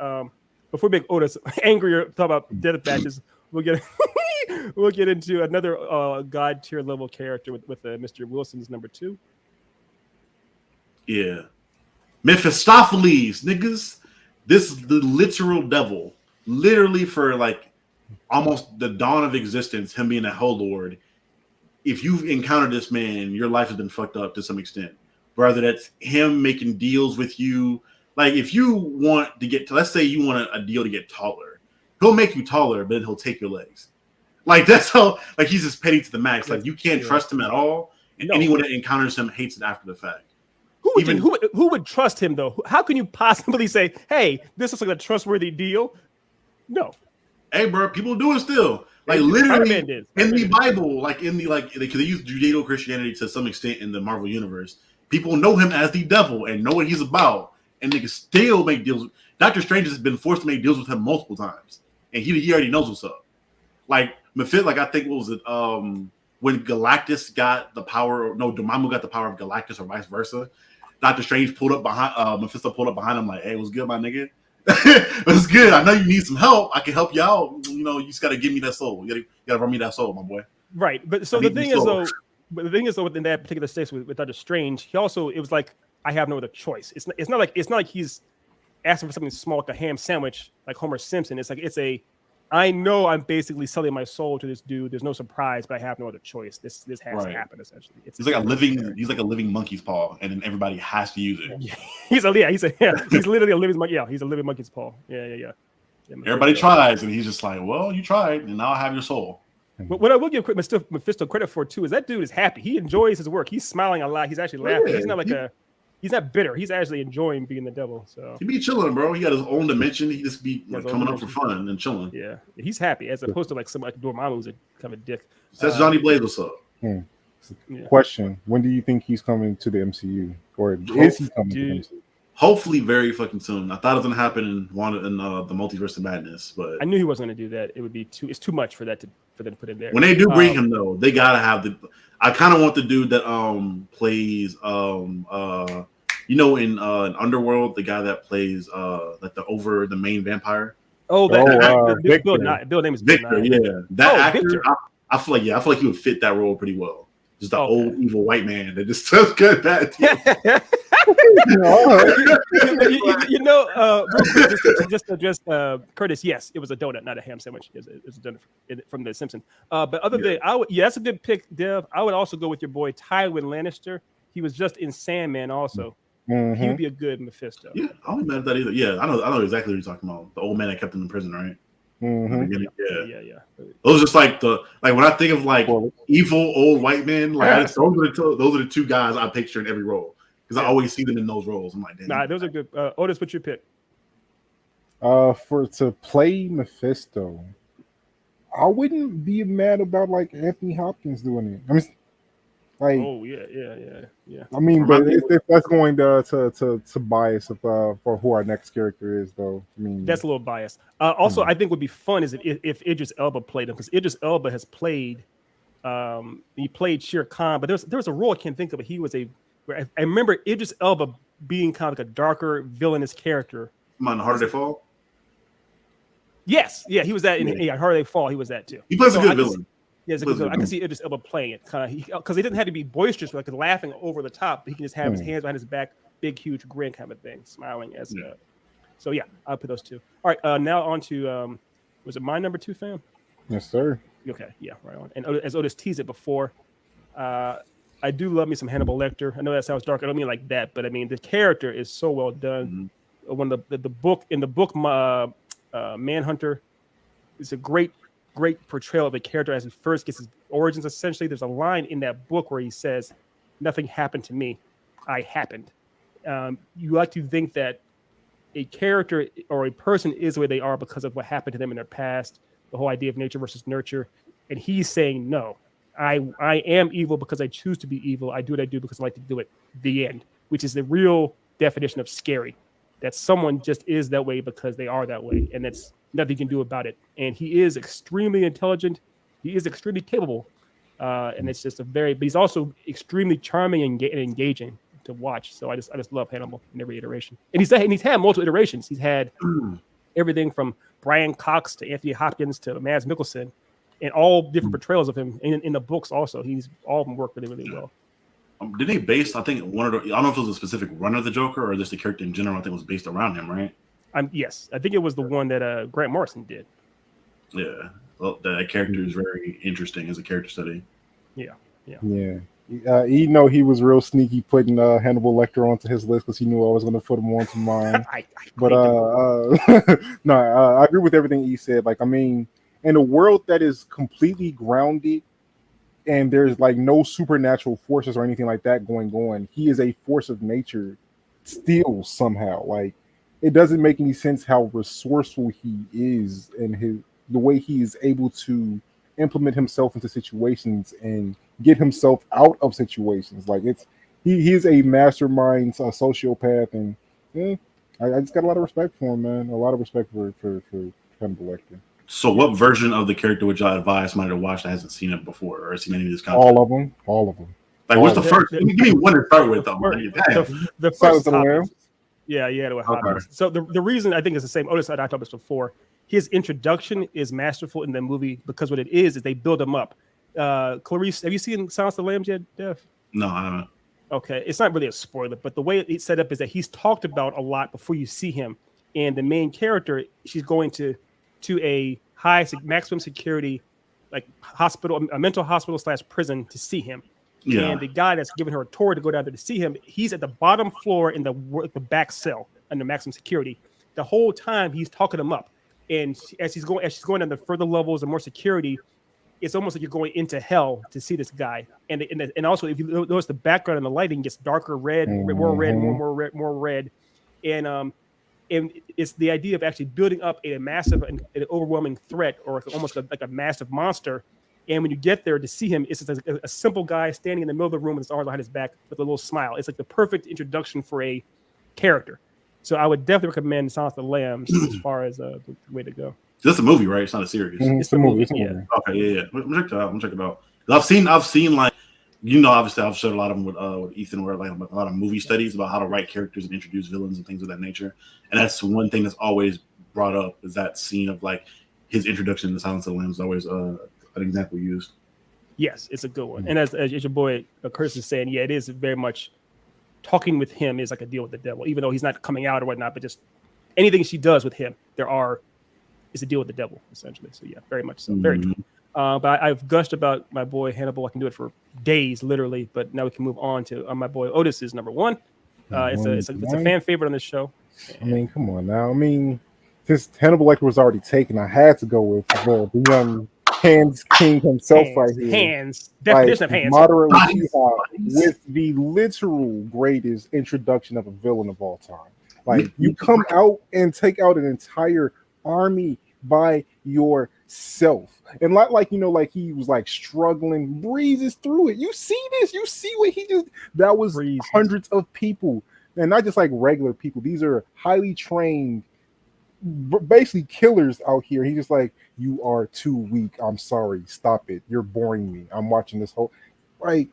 Before we make Otis angrier, talk about death matches. We'll get into another god tier level character with Mr. Wilson's number 2. Yeah. Mephistopheles, niggas. This is the literal devil. Literally for like almost the dawn of existence, him being a hell lord. If you've encountered this man, your life has been fucked up to some extent. Whether that's him making deals with you. Like if you want to get to, let's say you want a deal to get taller. He'll make you taller, but then he'll take your legs. Like that's how, like he's just petty to the max. Like you can't trust him at all. And anyone that encounters him hates it after the fact. Who would trust him though? How can you possibly say, "Hey, this is like a trustworthy deal"? No. Hey, bro, people do it still. Like literally in the Bible, like in the because they use Judeo-Christianity to some extent in the Marvel universe. People know him as the devil and know what he's about, and niggas still make deals. Doctor Strange has been forced to make deals with him multiple times, and he already knows what's up. Like Mephisto, like I think what was it? When Galactus got the power, Dormammu got the power of Galactus, or vice versa. Doctor Strange pulled up behind Mephisto pulled up behind him like, "Hey, what's good, my nigga? What's good? I know you need some help. I can help you out. You know, you just gotta give me that soul. You gotta run me that soul, my boy." Right, but so the thing is though, in that particular stage with Doctor Strange, it was like I have no other choice. It's not like he's asking for something small like a ham sandwich like Homer Simpson. It's like I know I'm basically selling my soul to this dude. There's no surprise, but I have no other choice. This has to happen essentially. He's like a living monkey's paw, and then everybody has to use it. He's literally a living monkey. Yeah, he's a living monkey's paw. Yeah. Everybody tries, and he's just like, "Well, you tried, and now I have your soul." But what I will give Mephisto credit for too is that dude is happy. He enjoys his work. He's smiling a lot. He's actually laughing. Yeah, he's not he's not bitter. He's actually enjoying being the devil. So he be chilling, bro. He got his own dimension. He just be coming up for fun and chilling. Yeah, he's happy as opposed to like somebody like Dormammu who's kind of a dick. That's Johnny Blaze. What's up? Question: when do you think he's coming to the MCU, or is he coming to the MCU? Hopefully, very fucking soon. I thought it was gonna happen in the Multiverse of Madness, but I knew he wasn't gonna do that. It would be it's too much for them to put in there. When they do bring him though, they gotta have the. I kind of want the dude that plays in Underworld, the guy that plays like the main vampire. Oh, Bill name is Victor. Bill Yeah, that actor. Victor. I feel like he would fit that role pretty well. Just the old evil white man that just does good bad things. Real quick, just to address Curtis. Yes, it was a donut, not a ham sandwich. It was a donut from The Simpsons. But other than that's a good pick, Dev. I would also go with your boy Tywin Lannister. He was just in Sandman also. Mm-hmm. He would be a good Mephisto. Yeah, I don't mad at that either. Yeah, I know exactly what you're talking about. The old man that kept him in prison, right? Mhm. Yeah. Those are just like when I think of like Well, evil old white men, like those are the two guys I picture in every role because I always see them in those roles. I'm like, damn. Nah, those are good. Otis, what's your pick? to play Mephisto, I wouldn't be mad about like Anthony Hopkins doing it. I mean, like, Oh yeah. I mean, but Remind me if that's going to bias for who our next character is, though. I mean, That's a little biased. Also, I think would be fun is if Idris Elba played him, because Idris Elba has played. He played Shere Khan, but there was a role I can't think of. But he was I remember Idris Elba being kind of like a darker villainous character. Come on, Harder They Fall. Yes, he was that in Harder They Fall. He was that too. He plays a good villain. Yeah, I can see Idris Elba playing it kind of because he didn't have to be boisterous, like laughing over the top. But he can just have his hands behind his back, big, huge grin kind of thing, smiling as. So yeah, I'll put those two. All right, now on to was it my number 2, fam? yes, sir. Okay, yeah, right on. And as Otis teased it before, I do love me some Hannibal Lecter. I know that sounds dark. I don't mean like that, but I mean the character is so well done. When the book Manhunter is a great portrayal of a character as he first gets his origins. Essentially, there's a line in that book where he says, "Nothing happened to me, I happened." You like to think that a character or a person is the way they are because of what happened to them in their past. The whole idea of nature versus nurture, and he's saying, "No, I am evil because I choose to be evil. I do what I do because I like to do it." The end, which is the real definition of scary. That someone just is that way because they are that way, and that's nothing you can do about it. And he is extremely intelligent. He is extremely capable, and it's just but he's also extremely charming and engaging to watch. So I just love Hannibal in every iteration. And he's had multiple iterations. He's had everything from Brian Cox to Anthony Hopkins to Mads Mikkelsen, and all different portrayals of him in the books. Also, all of them work really well. Did they base? I think I don't know if it was a specific run of the Joker or just the character in general. I think it was based around him, right? Yes, I think it was the one that Grant Morrison did. Yeah, well, that character is very interesting as a character study. Yeah. He was real sneaky putting Hannibal Lecter onto his list because he knew I was going to put him onto mine. But no, I agree with everything he said. Like, I mean, in a world that is completely grounded and there's like no supernatural forces or anything like that going on, he is a force of nature still somehow. Like, it doesn't make any sense how resourceful he is and the way he is able to implement himself into situations and get himself out of situations. Like, he is a mastermind, a sociopath, and I just got a lot of respect for him, man. A lot of respect for Hannibal Lecter. So, what version of the character would y'all advise somebody to watch that hasn't seen it before or seen any of this content? All of them. Like, what's the first? Give me one to start with, though. The first topic. Yeah, with Hopkins. So the reason I think is the same. Otis, I talked about this before. His introduction is masterful in the movie because what it is they build him up. Clarice, have you seen Silence of the Lambs yet, Dev? No, I haven't. Okay, it's not really a spoiler, but the way it's set up is that he's talked about a lot before you see him. And the main character, she's going to a maximum security like hospital, a mental hospital / prison to see him. Yeah. And the guy that's giving her a tour to go down there to see him, he's at the bottom floor in the back cell under maximum security. The whole time he's talking him up. And as she's going down the further levels and more security, it's almost like you're going into hell to see this guy. And also, if you notice the background and the lighting gets darker red, more red. And it's the idea of actually building up a massive and an overwhelming threat, or almost like a massive monster. And when you get there to see him, it's just a simple guy standing in the middle of the room with his arms behind his back with a little smile. It's like the perfect introduction for a character. So I would definitely recommend Silence of the Lambs as far as the way to go. It's a movie, right? It's not a series. It's a movie. Yeah. Okay, yeah. I'm gonna check it out. I've seen like, obviously I've shared a lot of them with Ethan, where like a lot of movie studies about how to write characters and introduce villains and things of that nature. And that's one thing that's always brought up is that scene of like his introduction to Silence of the Lambs is always an example used. Yes, it's a good one. And as your boy Curtis is saying, yeah, it is very much talking with him is like a deal with the devil, even though he's not coming out or whatnot, but just anything she does with him, is a deal with the devil, essentially. So yeah, very much so. Very true. But I've gushed about my boy Hannibal. I can do it for days, literally. But now we can move on to my boy Otis's number one. It's a fan favorite on this show. I mean, come on now. I mean, since Hannibal Lecter was already taken, I had to go with the young Hands King himself right here. Hands. Definition of hands. Moderate Uchiha with the literal greatest introduction of a villain of all time. Like, you come out and take out an entire army by yourself, and like he was like struggling, breezes through it. You see this? You see what he just? That was hundreds of people, and not just like regular people. These are highly trained, basically killers out here. He's just like, you are too weak. I'm sorry. Stop it. You're boring me. I'm watching this whole like.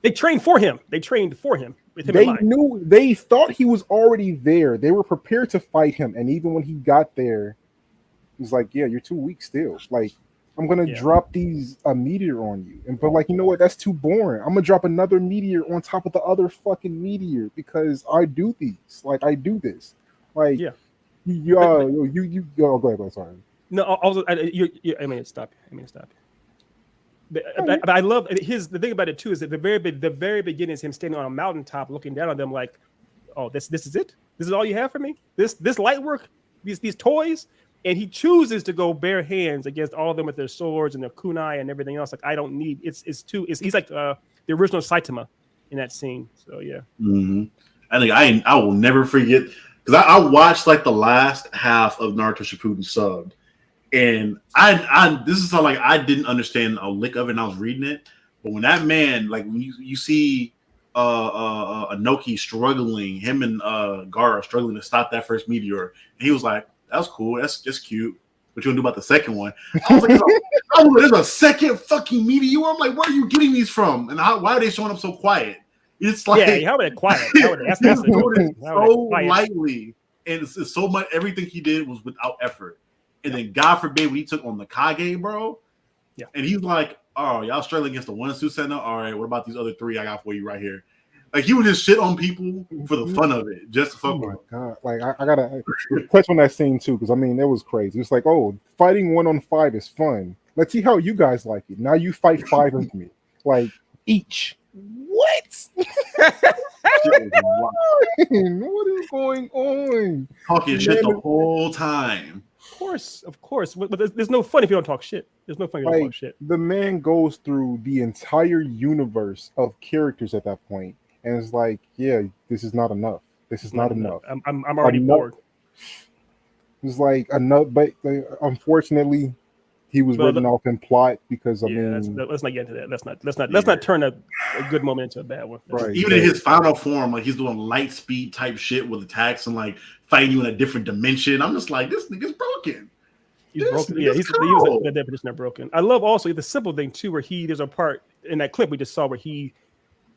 They trained for him. They trained for him. With him they knew. They thought he was already there. They were prepared to fight him, and even when he got there, he's like, "Yeah, you're too weak still. Like, I'm gonna drop a meteor on you." But like, you know what? That's too boring. I'm gonna drop another meteor on top of the other fucking meteor because I do these. Like, I do this. Like, you go ahead. Sorry. No, also, I mean, stop. But I love the thing about it too is that the very beginning is him standing on a mountaintop looking down on them like, oh, this is it? This is all you have for me? This light work? These toys? And he chooses to go bare hands against all of them with their swords and their kunai and everything else. Like, I don't need he's like the original Saitama in that scene. So yeah. Mm-hmm. I think I will never forget because I watched like the last half of Naruto Shippuden subbed. And I this is how like I didn't understand a lick of it and I was reading it. But when that man, like when you see Anoki struggling, him and Gaara struggling to stop that first meteor, and he was like, that's cool, that's just cute. What you gonna do about the second one? I was like, there's a second fucking meteor. I'm like, where are you getting these from? And why are they showing up so quiet? It's like, yeah, how are they quiet? That's so lightly, and it's so much. Everything he did was without effort. And then God forbid when he took on the Kage, bro. Yeah. And he's like, oh, y'all struggling against the one Susanoo? All right, what about these other three I got for you right here? Like, he would just shit on people for the fun of it, just to fuck with them. God. Like, I gotta touch on that scene too, because I mean, it was crazy. It's like, oh, fighting 1-on-5 is fun. Let's see how you guys like it. Now you fight 5 of me, like each. What? What is going on? Talking shit the whole time. Of course. But there's no fun if you don't talk shit. There's no fun if you don't talk shit. The man goes through the entire universe of characters at that point, and it's like, yeah, this is not enough. This is not enough. I'm already bored. It's like enough, but unfortunately, he was written off in plot because I mean, let's not get into that. Let's not turn a good moment into a bad one. Right. Even in his final form, like he's doing light speed type shit with attacks and like fighting you in a different dimension. I'm just like, this nigga's broken. He's broken. Yeah, he was the definition of broken. I love also the simple thing too, where there's a part in that clip we just saw where he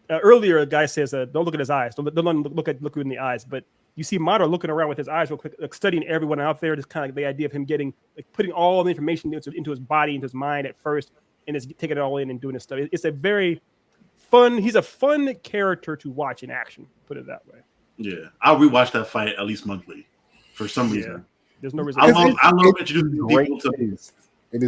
earlier a guy says, "Don't look at his eyes. Don't look in the eyes." But you see Madara looking around with his eyes real quick, like studying everyone out there. Just kind of like the idea of him getting, like, putting all the information into his body, into his mind at first, and is taking it all in and doing this stuff. It's a very fun. He's a fun character to watch in action. Put it that way. Yeah, I'll rewatch that fight at least monthly for some reason. There's no reason. I love introducing people to.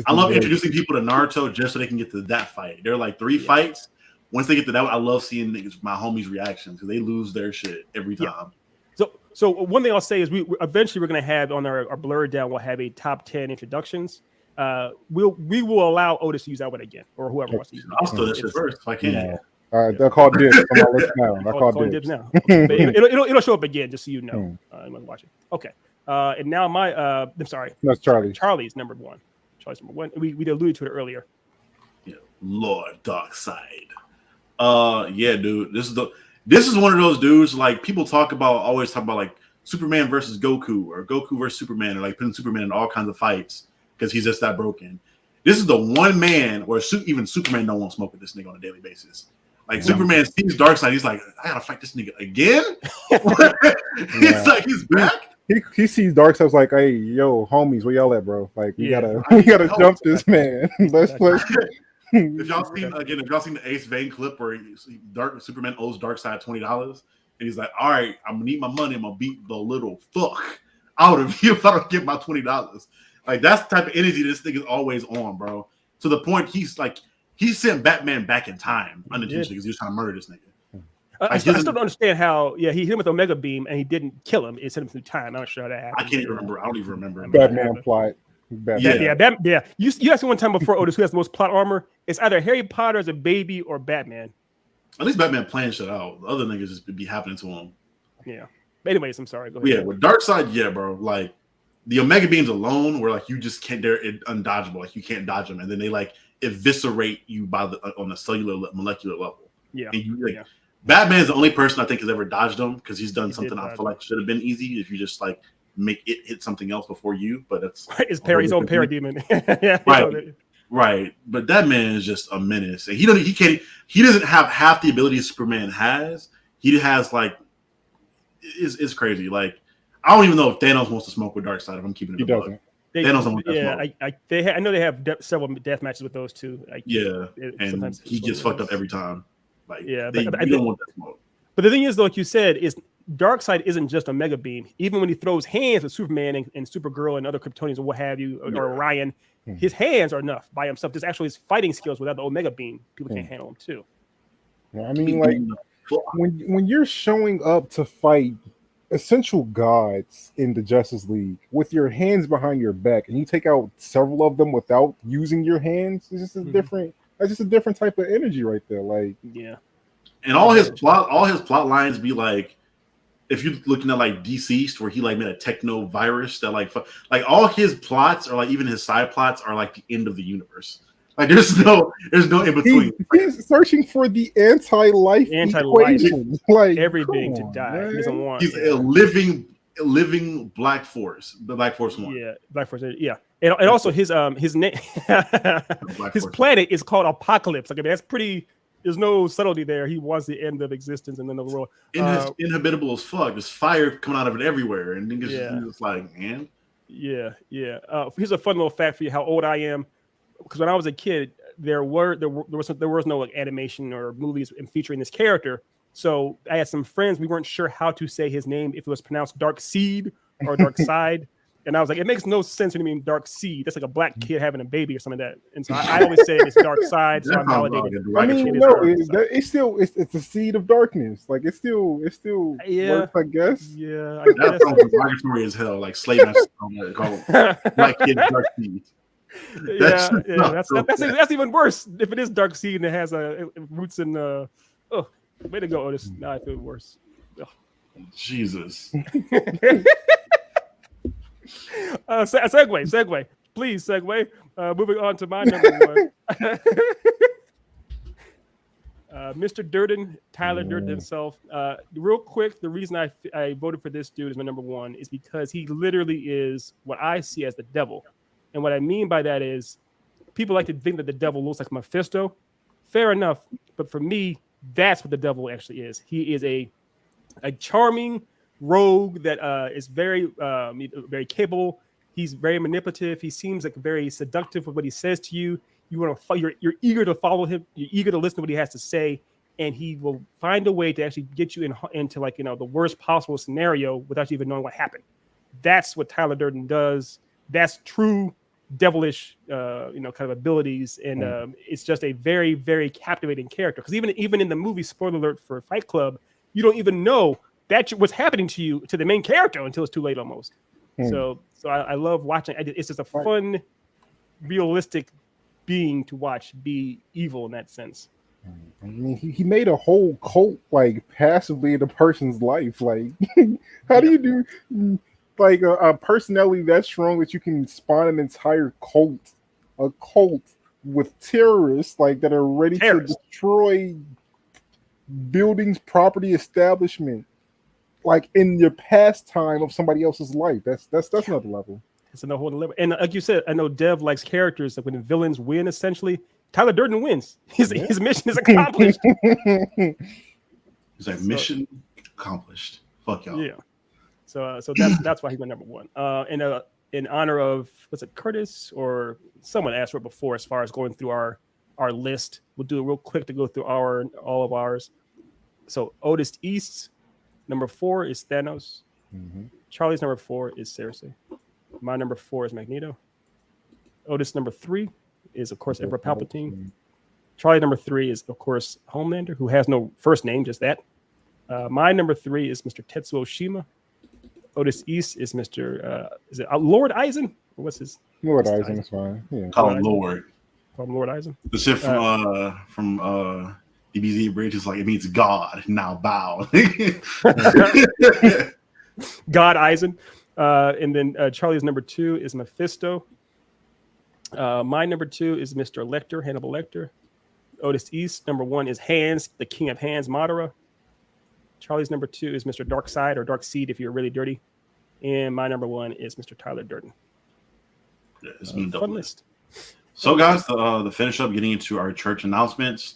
I love introducing people to Naruto just so they can get to that fight. There are like 3 fights. Once they get to that, I love seeing my homies' reactions because they lose their shit every time. Yeah. So one thing I'll say is we eventually we're going to have on our blur down. We'll have a top 10 introductions. We will allow Otis to use that one again, or whoever wants to use it. I'll steal this shit first if I can. Yeah. All right, they'll call dibs. I call dibs now. Okay. It'll show up again, just so you know. I'm going to watch it. Okay. And now I'm sorry. That's Charlie. Charlie's number 1. Charlie's number 1. We alluded to it earlier. Yeah, Lord Darkseid. Yeah, dude. This is one of those dudes, like, people always talk about like Superman versus Goku or Goku versus Superman, or like putting Superman in all kinds of fights because he's just that broken. This is the one man where even Superman don't want to smoke with this nigga on a daily basis. Like, Superman sees Darkseid, he's like, I gotta fight this nigga again. It's like he's back. He sees Darkseid's like, hey, yo, homies, where y'all at, bro? Like, we gotta jump this man. Let's. If y'all seen the Ace Vane clip where Superman owes Darkseid $20, and he's like, all right, I'm gonna need my money, I'm gonna beat the little fuck out of you if I don't get my $20. Like, that's the type of energy this nigga's always on, bro. To the point he sent Batman back in time unintentionally because he was trying to murder this nigga. I still don't understand how. Yeah, he hit him with Omega Beam and he didn't kill him. It sent him through time. I'm not sure how that happened. I can't even remember. I don't even remember. Batman plot. Batman. Yeah. You asked me one time before, Otis, who has the most plot armor? It's either Harry Potter as a baby or Batman. At least Batman planned shit out. The other niggas just be happening to him. Yeah. But anyways, I'm sorry. Go ahead. Yeah, with Darkseid, yeah, bro. Like the Omega Beams alone, where like you just can't, they're undodgeable. Like you can't dodge them, and then they like eviscerate you on a cellular molecular level. Yeah. And you, like, Batman is the only person I think has ever dodged them because he's done something I feel like should have been easy if you just like make it hit something else before you. But it's his own parademon. Right. But that man is just a menace, and he doesn't have half the abilities Superman has. He has like it's crazy. Like I don't even know if Thanos wants to smoke with Darkseid. If I'm keeping it, he doesn't. Thanos don't want that smoke. I know they have several death matches with those two. Like, and he gets fucked up every time. Like, but I don't want that smoke. But the thing is, though, like you said, is Darkseid isn't just a Mega Beam. Even when he throws hands with Superman and Supergirl and other Kryptonians or what have you, or Orion, his hands are enough by himself. There's actually his fighting skills without the Omega Beam. People can't handle him too. I mean, like when you're showing up to fight essential gods in the Justice League with your hands behind your back, and you take out several of them without using your hands, it's just a different. That's just a different type of energy right there. Like, and all his plot lines be like, if you're looking at like Deceased, where he like made a techno virus that like all his plots or like even his side plots are like the end of the universe. Like there's no in between. He's searching for the anti-life equation. Like everything to die. Man. He doesn't want. He's a living Black Force. The Black Force one. Yeah, Black Force. Yeah, and also his name, his planet is called Apocalypse. Like I mean, that's pretty. There's no subtlety there. He wants the end of existence and then the world. Inhabitable as fuck. There's fire coming out of it everywhere, and niggas just like, man. Yeah. Here's a fun little fact for you: how old I am. Because when I was a kid, there was no like animation or movies featuring this character. So I had some friends. We weren't sure how to say his name, if it was pronounced Dark Seed or Dark Side. And I was like, it makes no sense when you mean Dark Seed. That's like a black kid having a baby or something like that. And so I always say it's Dark Side. So I'm validated. I mean, no, it's still the seed of darkness. Like it still works, I guess. Yeah, that sounds derogatory as hell. Like slave master called black kid Dark Seed. That's even worse. If it is Dark Seed and it has roots in way to go, Otis. Now I feel worse. Jesus. Segue. Please segue. Moving on to my number one. Mr. Durden, Tyler Durden himself. Real quick, the reason I voted for this dude as my number one is because he literally is what I see as the devil. And what I mean by that is people like to think that the devil looks like Mephisto. Fair enough. But for me, that's what the devil actually is. He is a charming rogue that is very capable. He's very manipulative. He seems like very seductive with what he says to you. You're eager to follow him. You're eager to listen to what he has to say. And he will find a way to actually get you into like, the worst possible scenario without you even knowing what happened. That's what Tyler Durden does. That's true devilish kind of abilities, and it's just a very, very captivating character, because even in the movie, spoiler alert for Fight Club, you don't even know that what's happening to the main character until it's too late almost. So I love watching. It's just a fun, realistic being to watch be evil in that sense. I mean, he made a whole cult like passively in a person's life. Like how do you do like a personality that strong that you can spawn an entire cult with terrorists like that are ready to destroy buildings, property, establishment, like in your pastime of somebody else's life. That's another level. It's another level. And like you said, I know Dev likes characters like when the villains win. Essentially, Tyler Durden wins. His mission is accomplished. He's like, mission accomplished. Fuck y'all. Yeah. So that's why he went number one. In honor of, was it Curtis or someone asked for it before, as far as going through our list. We'll do it real quick to go through all of ours. So Otis East's number 4 is Thanos. Mm-hmm. Charlie's number 4 is Cersei. My number 4 is Magneto. Otis number 3 is, of course, Emperor Palpatine. Charlie number 3 is, of course, Homelander, who has no first name, just that. My number 3 is Mr. Tetsuo Shima. Otis East is Mr. Is it Lord Eisen? Or what's his? Lord Eisen is fine. Yeah. Call him Lord. Call him Lord Eisen. The shit from DBZ Bridge is like it means God. Now bow. God Eisen. And then Charlie's number 2 is Mephisto. My number 2 is Mr. Lecter, Hannibal Lecter. Otis East, number 1 is Hands, the King of Hands, Madara. Charlie's number 2 is Mr. Dark Side or Dark Seed if you're really dirty. And my number 1 is Mr. Tyler Durden. Yeah, it's been a Fun list. So, guys, the finish up, getting into our church announcements.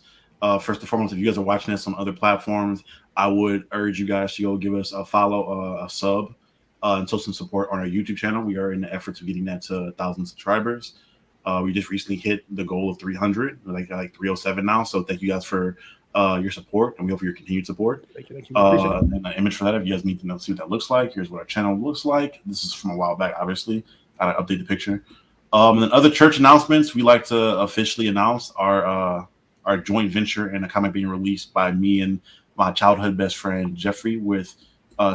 First and foremost, if you guys are watching this on other platforms, I would urge you guys to go give us a follow, a sub, and show some support on our YouTube channel. We are in the efforts of getting that to 1,000 subscribers. We just recently hit the goal of 300, like 307 now. So thank you guys for your support, and we hope for your continued support. Thank you. And an image for that, if you guys need to see what that looks like, here's what our channel looks like. This is from a while back, obviously. I update the picture. And then other church announcements, we like to officially announce our joint venture and a comic being released by me and my childhood best friend Jeffrey with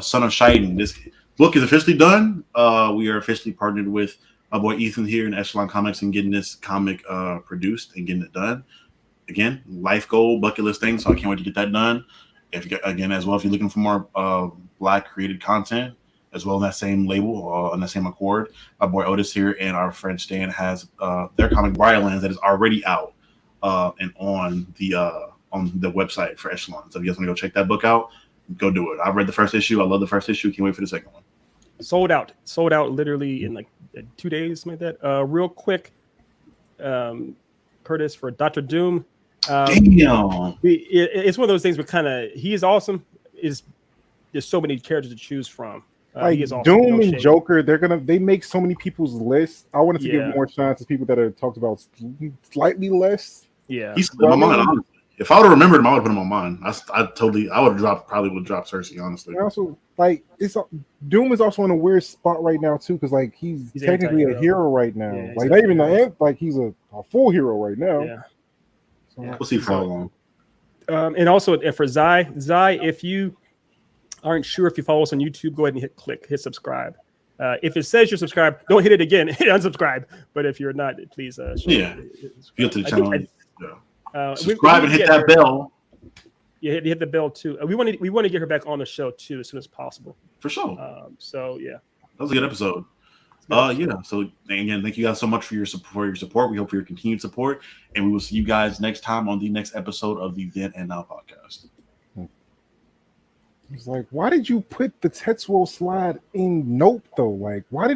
Son of Shaitan. This book is officially done. We are officially partnered with my boy Ethan here in Echelon Comics and getting this comic produced and getting it done. Again, life goal, bucket list thing. So I can't wait to get that done. If you, again, as well, if you're looking for more Black created content, as well in that same label, on that same accord, my boy Otis here and our friend Stan has their comic Briarlands that is already out and on the website for Echelon. So if you guys want to go check that book out, go do it. I've read the first issue. I love the first issue. Can't wait for the second one. Sold out literally in like 2 days, something like that. Real quick, Curtis, for Dr. Doom. Damn. It's one of those things where he is awesome. There's so many characters to choose from. Like he is awesome. Doom No and shade. Joker, they make so many people's lists. I wanted to give more chance to people that are talked about slightly less. Yeah, He's in my mind. Honestly. If I would have remembered him, I would have put him on mine. I would have probably would drop Cersei, honestly. And also, like Doom is also in a weird spot right now too, because like he's technically a hero right now. Yeah, like not even like he's a full hero right now. Yeah. So, We'll see for how long. And also for Zai, if you aren't sure if you follow us on YouTube, go ahead and hit subscribe. If it says you're subscribed, don't hit it again. Hit unsubscribe. But if you're not, please. If you go to the channel, subscribe and hit that bell. Yeah, hit the bell too. We want to get her back on the show too as soon as possible. For sure. So yeah, that was a good episode. Yeah. So again, thank you guys so much for your support. We hope for your continued support, and we will see you guys next time on the next episode of the Then and Now podcast. It's like, why did you put the Tetsuo slide in Nope though? Like, why